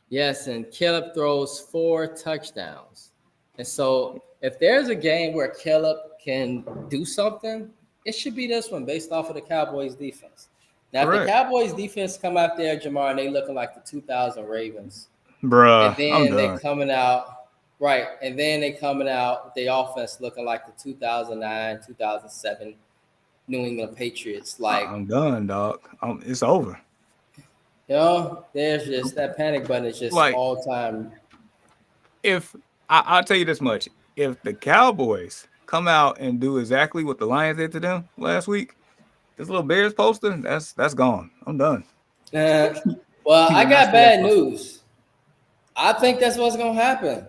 A: yes, and Caleb throws 4 touchdowns. And so if there's a game where Caleb can do something, it should be this one based off of the Cowboys defense. Now, if the
B: Correct.
A: Cowboys defense come out there, Jamar, and they looking like the 2000 Ravens, and
B: Bruh, I'm
A: then they
B: done.
A: coming out, right, and then they coming out with the offense looking like the 2009, 2007 New England Patriots. Like,
B: I'm done, dog. It's over.
A: there's just that panic button is just
B: Like,
A: all time.
B: if I'll tell you this much. If the Cowboys come out and do exactly what the Lions did to them last week, this little Bears poster, that's gone. I'm done.
A: Uh, well,
B: You
A: I
B: will not
A: got
B: see that
A: bad
B: poster.
A: news. I think that's what's gonna happen.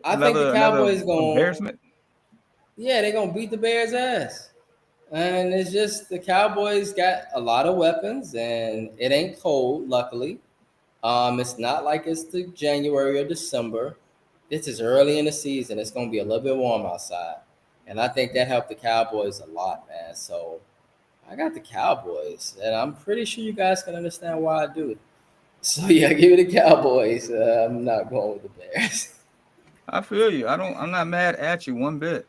A: I think the
B: Another
A: Cowboys gonna,
B: embarrassment.
A: yeah, they're gonna beat the Bears' ass. And it's just the Cowboys got a lot of weapons, and it ain't cold, luckily. It's not like it's the January or December. This is early in the season. It's gonna be a little bit warm outside, and I think that helped the Cowboys a lot, man. So I got the Cowboys, and I'm pretty sure you guys can understand why I do. So yeah, give me the Cowboys. I'm not going with the Bears.
B: I feel you. I'm not mad at you one bit.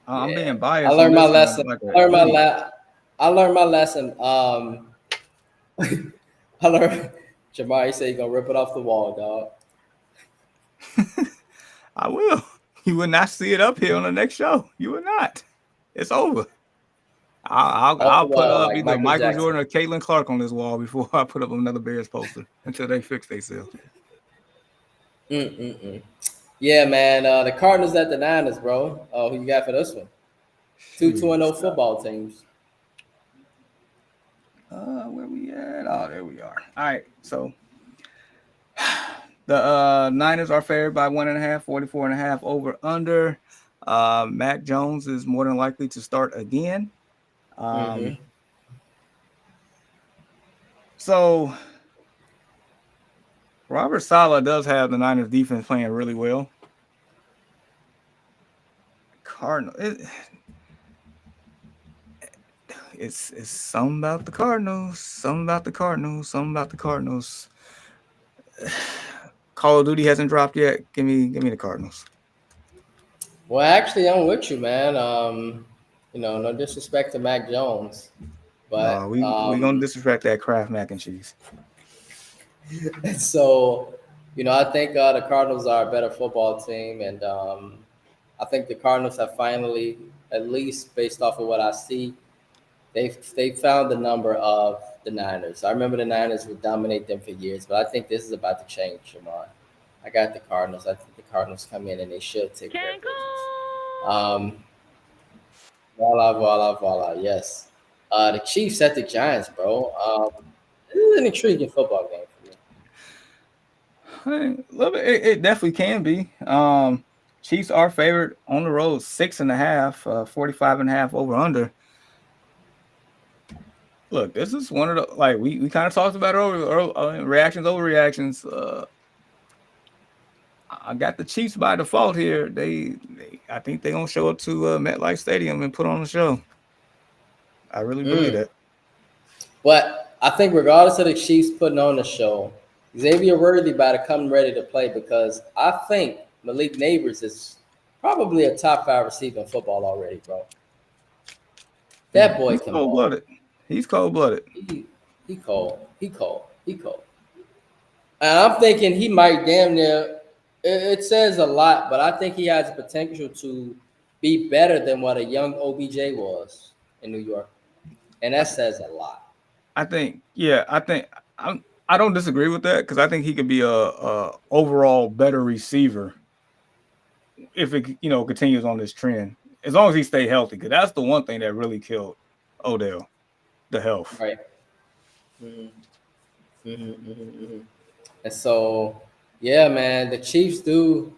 B: I'm
A: Yeah,
B: being
A: I
B: biased on
A: learned my
B: this one
A: lesson.
B: like an
A: I learned my
B: idiot.
A: la- I learned my lesson. I learned. Jamari said, "You gonna rip it off the wall, dog."
B: I will. You will not see it up here on the next show. You will not. It's over.
A: Off the
B: I'll put
A: wall
B: up
A: like
B: either
A: Michael
B: Michael
A: Jackson.
B: Jordan or Caitlin Clark on this wall before I put up another Bears poster until they fix themselves.
A: Mm-mm-mm. Yeah, man. The Cardinals at the Niners, bro. Oh, who you got for this one? Two two and
B: Jeez.
A: 0 football teams.
B: Where we at? Oh, there we are. All right. So the Niners are favored by 1.5, 44.5 over under. Mac Jones is more than likely to start again.
A: Mm-hmm.
B: So Robert Saleh does have the Niners defense playing really well. Cardinal, it's something about the Cardinals, something about the Cardinals, something about the Cardinals. Call of Duty hasn't dropped yet. Give me the Cardinals.
A: Well, actually, I'm with you, man. No disrespect to Mac Jones,
B: No,
A: but
B: we gonna disrespect that Kraft mac and cheese.
A: so I think the Cardinals are a better football team, and I think the Cardinals have finally, at least based off of what I see, they found the number of the Niners. I remember the Niners would dominate them for years, but I think this is about to change, Jamar. I got the Cardinals. I think the Cardinals come in and they should take care of business. Voila, voila, voila. Yes. The Chiefs at the Giants, bro. This is an intriguing football game for me.
B: It definitely can be. Chiefs are favored on the road 6.5, 45.5 over under. Look, this is one of the we kind of talked about it reactions over reactions. I got the Chiefs by default here. I think they're gonna show up to MetLife Stadium and put on a show. I really believe that.
A: But I think regardless of the Chiefs putting on the show, Xavier Worthy about to come ready to play because I think Malik Neighbors is probably a top 5 receiver in football already, bro. That boy
B: He's
A: can
B: cold-blooded. He's cold-blooded.
A: He cold. He cold. He cold. And I'm thinking he might damn near. It says a lot, but I think he has the potential to be better than what a young OBJ was in New York, and that says a lot.
B: I don't disagree with that because I think he could be a overall better receiver if it continues on this trend, as long as he stay healthy. Because that's the one thing that really killed Odell, the health.
A: Right. And so, yeah, man, the Chiefs do.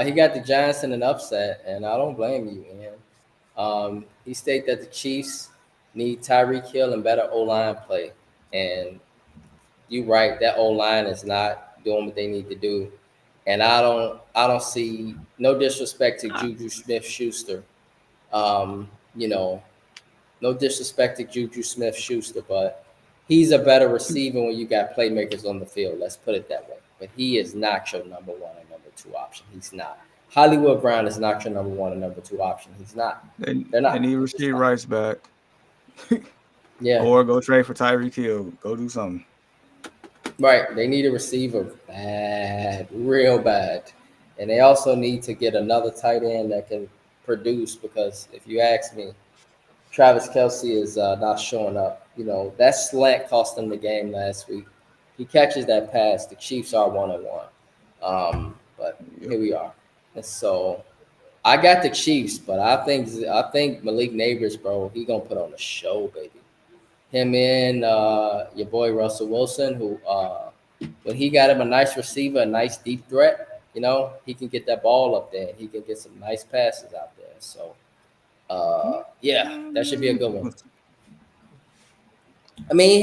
A: He got the Giants in an upset, and I don't blame you, man. He stated that the Chiefs need Tyreek Hill and better O-line play, and you're right. That O-line is not doing what they need to do, and I don't see no disrespect to Juju Smith-Schuster. You know, no disrespect to Juju Smith-Schuster, but he's a better receiver when you got playmakers on the field. Let's put it that way. But he is not your number 1 and number 2 option. He's not. Hollywood Brown is not your number 1 and number 2 option. He's not. They're not.
B: They need Rasheed Rice back.
A: Yeah.
B: Or go trade for Tyreek Hill. Go do something.
A: Right. They need a receiver bad, real bad. And they also need to get another tight end that can produce because if you ask me, Travis Kelce is not showing up. You know, that slant cost them the game last week. He catches that pass. The Chiefs are 1-1. But here we are. And so I got the Chiefs, but I think Malik Neighbors, bro, he gonna put on a show, baby. Him and your boy Russell Wilson, who when he got him a nice receiver, a nice deep threat, he can get that ball up there and he can get some nice passes out there. So yeah, that should be a good one. I mean,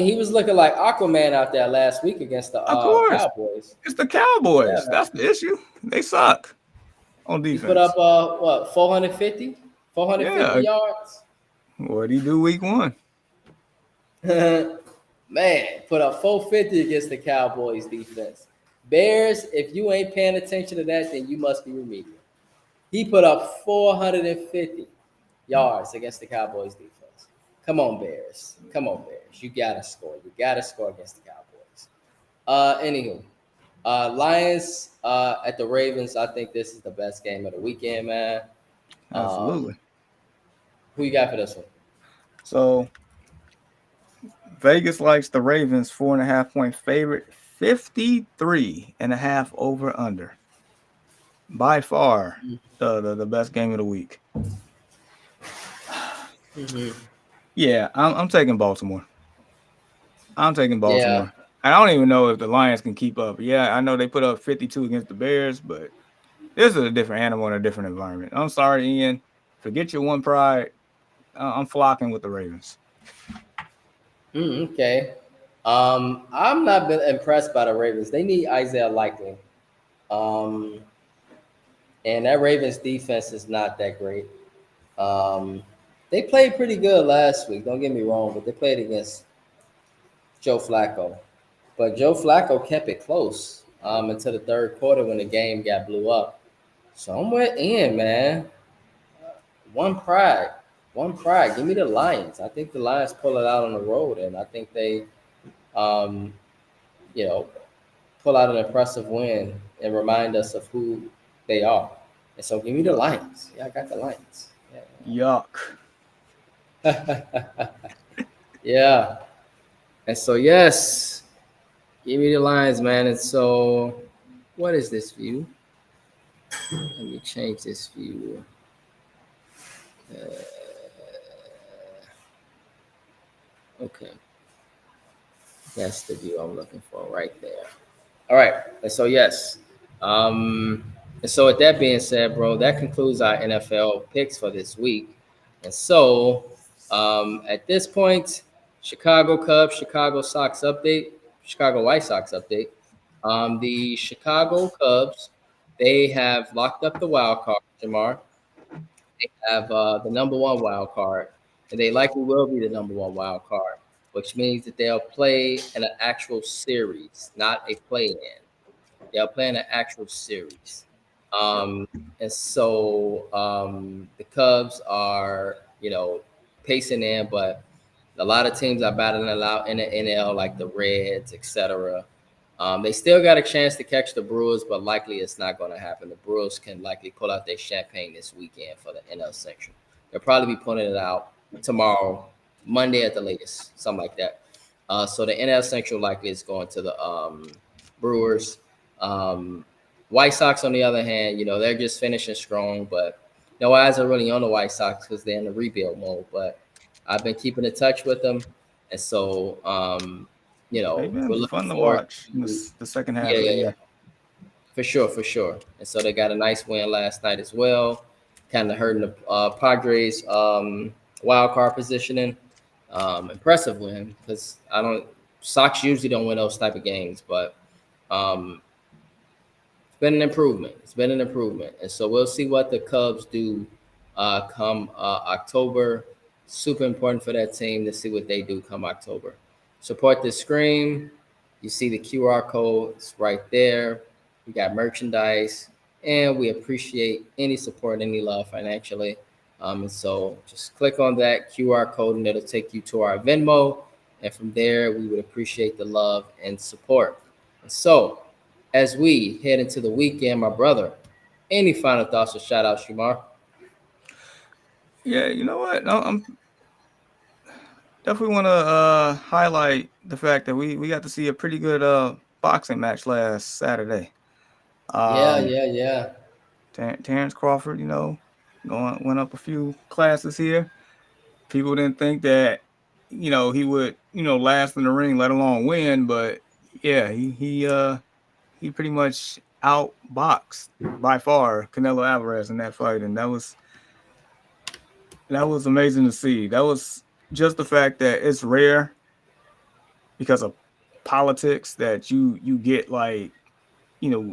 A: he was looking like Aquaman out there last week against the Cowboys.
B: It's the Cowboys. Yeah, that's the issue. They suck on defense.
A: He put up 450 yards.
B: What did he do week 1?
A: Man, put up 450 against the Cowboys defense. Bears, if you ain't paying attention to that, then you must be remedial. He put up 450 yards against the Cowboys defense. Come on, Bears. You got to score. You got to score against the Cowboys. Anywho, Lions at the Ravens. I think this is the best game of the weekend, man.
B: Absolutely.
A: Who you got for this one?
B: So, Vegas likes the Ravens 4.5-point favorite, 53.5 over under. By far, the best game of the week.
A: Mm-hmm.
B: Yeah, I'm taking Baltimore.
A: Yeah.
B: I don't even know if the Lions can keep up. Yeah, I know they put up 52 against the Bears, but this is a different animal in a different environment. I'm sorry, Ian. Forget your one pride. I'm flocking with the Ravens.
A: Okay. I'm not been impressed by the Ravens. They need Isaiah Likely. And that Ravens defense is not that great. They played pretty good last week. Don't get me wrong, but they played against Joe Flacco. But Joe Flacco kept it close until the third quarter when the game got blew up. So I'm with Ian, man. One pride. Give me the Lions. I think the Lions pull it out on the road, and I think they, pull out an impressive win and remind us of who they are. And so give me the Lions. Yeah, I got the Lions.
B: Yeah.
A: Yuck. Yeah. And so, yes, give me the Lions, man. And so, what is this view? Let me change this view. Okay. That's the view I'm looking for right there. All right. And so, yes. And so, with that being said, bro, that concludes our NFL picks for this week. And so, at this point, Chicago Cubs, Chicago Sox update, Chicago White Sox update. The Chicago Cubs, they have locked up the wild card, Jamar. They have the number one wild card, and they likely will be the number one wild card, which means that they'll play in an actual series, not a play-in. They'll play in an actual series. Um, and so the Cubs are, pacing in, but a lot of teams are battling it out in the NL, like the Reds, etc. They still got a chance to catch the Brewers, but likely it's not going to happen. The Brewers can likely pull out their champagne this weekend for the NL Central. They'll probably be pulling it out tomorrow, Monday at the latest, something like that. So the NL Central likely is going to the Brewers. White Sox, on the other hand, they're just finishing strong, but no eyes are really on the White Sox because they're in the rebuild mode. But I've been keeping in touch with them, and so
B: They've
A: we're
B: been
A: looking
B: fun to
A: forward
B: watch in
A: to,
B: the second half
A: yeah,
B: of the
A: yeah, yeah,
B: year.
A: for sure, for sure. And so they got a nice win last night as well, kind of hurting the Padres wild card positioning. Impressive win because Sox usually don't win those type of games, but um, it's been an improvement. It's been an improvement, and so we'll see what the Cubs do come October. Super important for that team to see what they do come October. Support the Scream. You see the QR code. It's right there. We got merchandise, and we appreciate any support, any love financially. And so just click on that QR code, and it'll take you to our Venmo. And from there, we would appreciate the love and support. And so, as we head into the weekend, my brother, any final thoughts or shout outs, Shamar?
B: Yeah, you know what? I'm definitely want to highlight the fact that we got to see a pretty good boxing match last Saturday.
A: Yeah,
B: Um,
A: yeah, yeah.
B: Terrence Crawford, went up a few classes here. People didn't think that he would last in the ring, let alone win. But yeah, he pretty much outboxed by far Canelo Alvarez in that fight, and that was amazing to see. That was just the fact that it's rare because of politics that you get like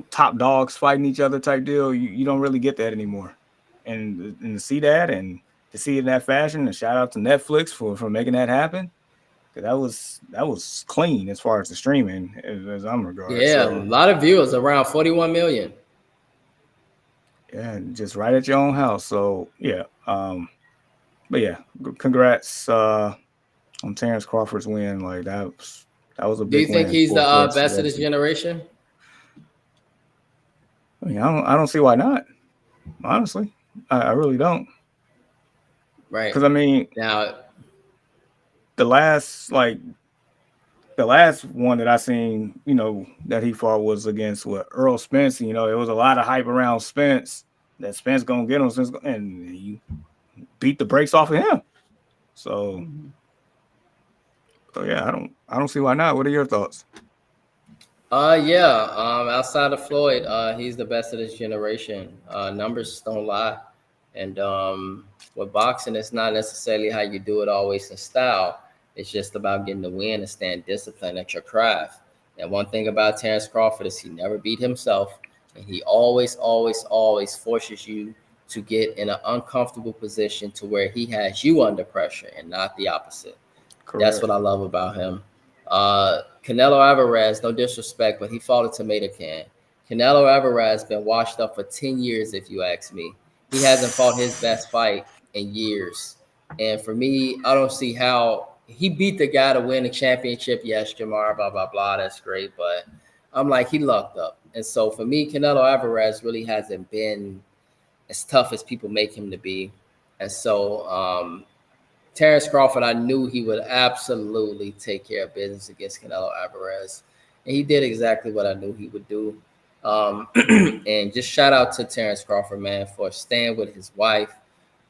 B: top dogs fighting each other type deal. You don't really get that anymore, and to see that and to see it in that fashion, and shout out to Netflix for making that happen. That was clean as far as the streaming as I'm regarded.
A: Yeah, a
B: So
A: lot of viewers, around 41 million.
B: yeah, just right at your own house. So yeah, but yeah, congrats on Terrence Crawford's win. Like that was a
A: Do you
B: big
A: think
B: win
A: he's the
B: for us
A: best
B: to
A: of this
B: actually.
A: generation?
B: I mean, I don't see why not. Honestly, I really don't.
A: Right.
B: Because I mean,
A: Now,
B: the last like the last one that I seen, that he fought was against Earl Spence. It was a lot of hype around Spence that Spence gonna get him, and he beat the brakes off of him. So, so yeah, I don't see why not. What are your thoughts?
A: yeah, outside of Floyd, he's the best of this generation. Numbers don't lie. And with boxing, it's not necessarily how you do it always in style. It's just about getting the win and staying disciplined at your craft. And one thing about Terrence Crawford is he never beat himself. And he always, always, always forces you to get in an uncomfortable position to where he has you under pressure and not the opposite. That's
B: Correct.
A: what I love about him. Canelo Alvarez, no disrespect, but he fought a tomato can. Canelo Alvarez been washed up for 10 years, if you ask me. He hasn't fought his best fight in years. And for me, I don't see how he beat the guy to win the championship. Yes, Jamar, blah, blah, blah. That's great. But I'm like, he lucked up. And so for me, Canelo Alvarez really hasn't been as tough as people make him to be. And so Terrence Crawford, I knew he would absolutely take care of business against Canelo Alvarez. And he did exactly what I knew he would do. And just shout out to Terrence Crawford, man, for staying with his wife.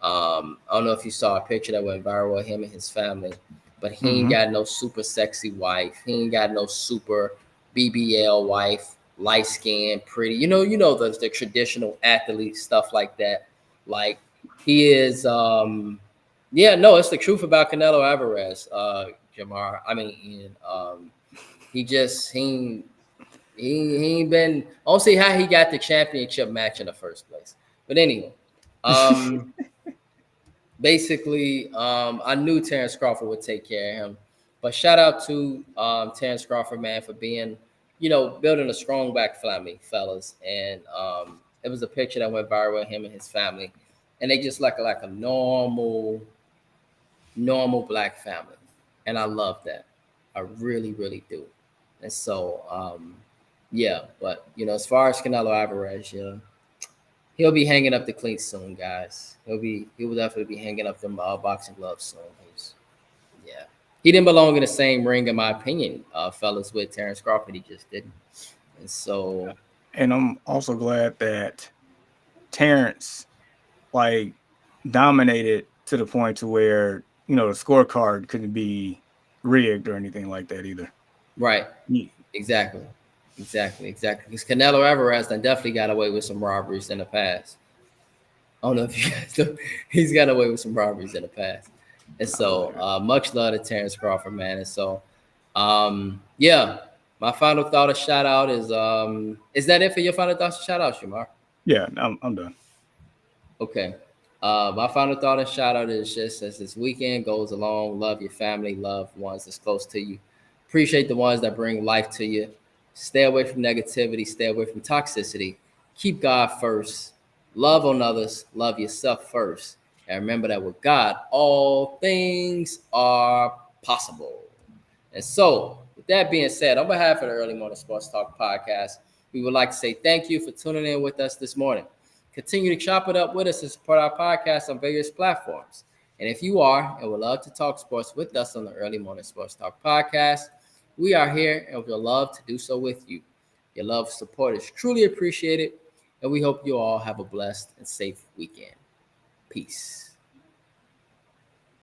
A: I don't know if you saw a picture that went viral of him and his family. but he ain't got no super sexy wife. He ain't got no super BBL wife, light skin, pretty. You know the traditional athlete stuff like that. Like he is. Yeah, no, it's the truth about Canelo Alvarez, Jamar. I mean, Ian. He ain't been. I don't see how he got the championship match in the first place. But anyway, basically, I knew Terrence Crawford would take care of him. But shout out to Terrence Crawford, man, for being, building a strong back family, fellas. And it was a picture that went viral with him and his family, and they just like a normal black family, and I love that. I really, really do. And so, yeah. But as far as Canelo Alvarez, he'll be hanging up the cleats soon, guys. He will definitely be hanging up them boxing gloves soon. Yeah, he didn't belong in the same ring, in my opinion, fellas, with Terrence Crawford. He just didn't. And so,
B: and I'm also glad that Terrence dominated to the point to where the scorecard couldn't be rigged or anything like that either.
A: Right.
B: Yeah.
A: Exactly. Because Canelo Alvarez definitely got away with some robberies in the past. I don't know if you guys know. He's got away with some robberies in the past. And so much love to Terrence Crawford, man. And so, yeah, my final thought of shout out is that it for your final thoughts of shout out, Shamar?
B: Yeah, I'm done.
A: Okay. My final thought and shout out is just as this weekend goes along, love your family, love ones that's close to you. Appreciate the ones that bring life to you. Stay away from negativity, stay away from toxicity. Keep God first. Love on others, love yourself first. And remember that with God, all things are possible. And so, with that being said, on behalf of the Early Morning Sports Talk podcast, we would like to say thank you for tuning in with us this morning. Continue to chop it up with us and support our podcast on various platforms. And if you are and would love to talk sports with us on the Early Morning Sports Talk podcast, we are here and we would love to do so with you. Your love and support is truly appreciated, and we hope you all have a blessed and safe weekend. Peace.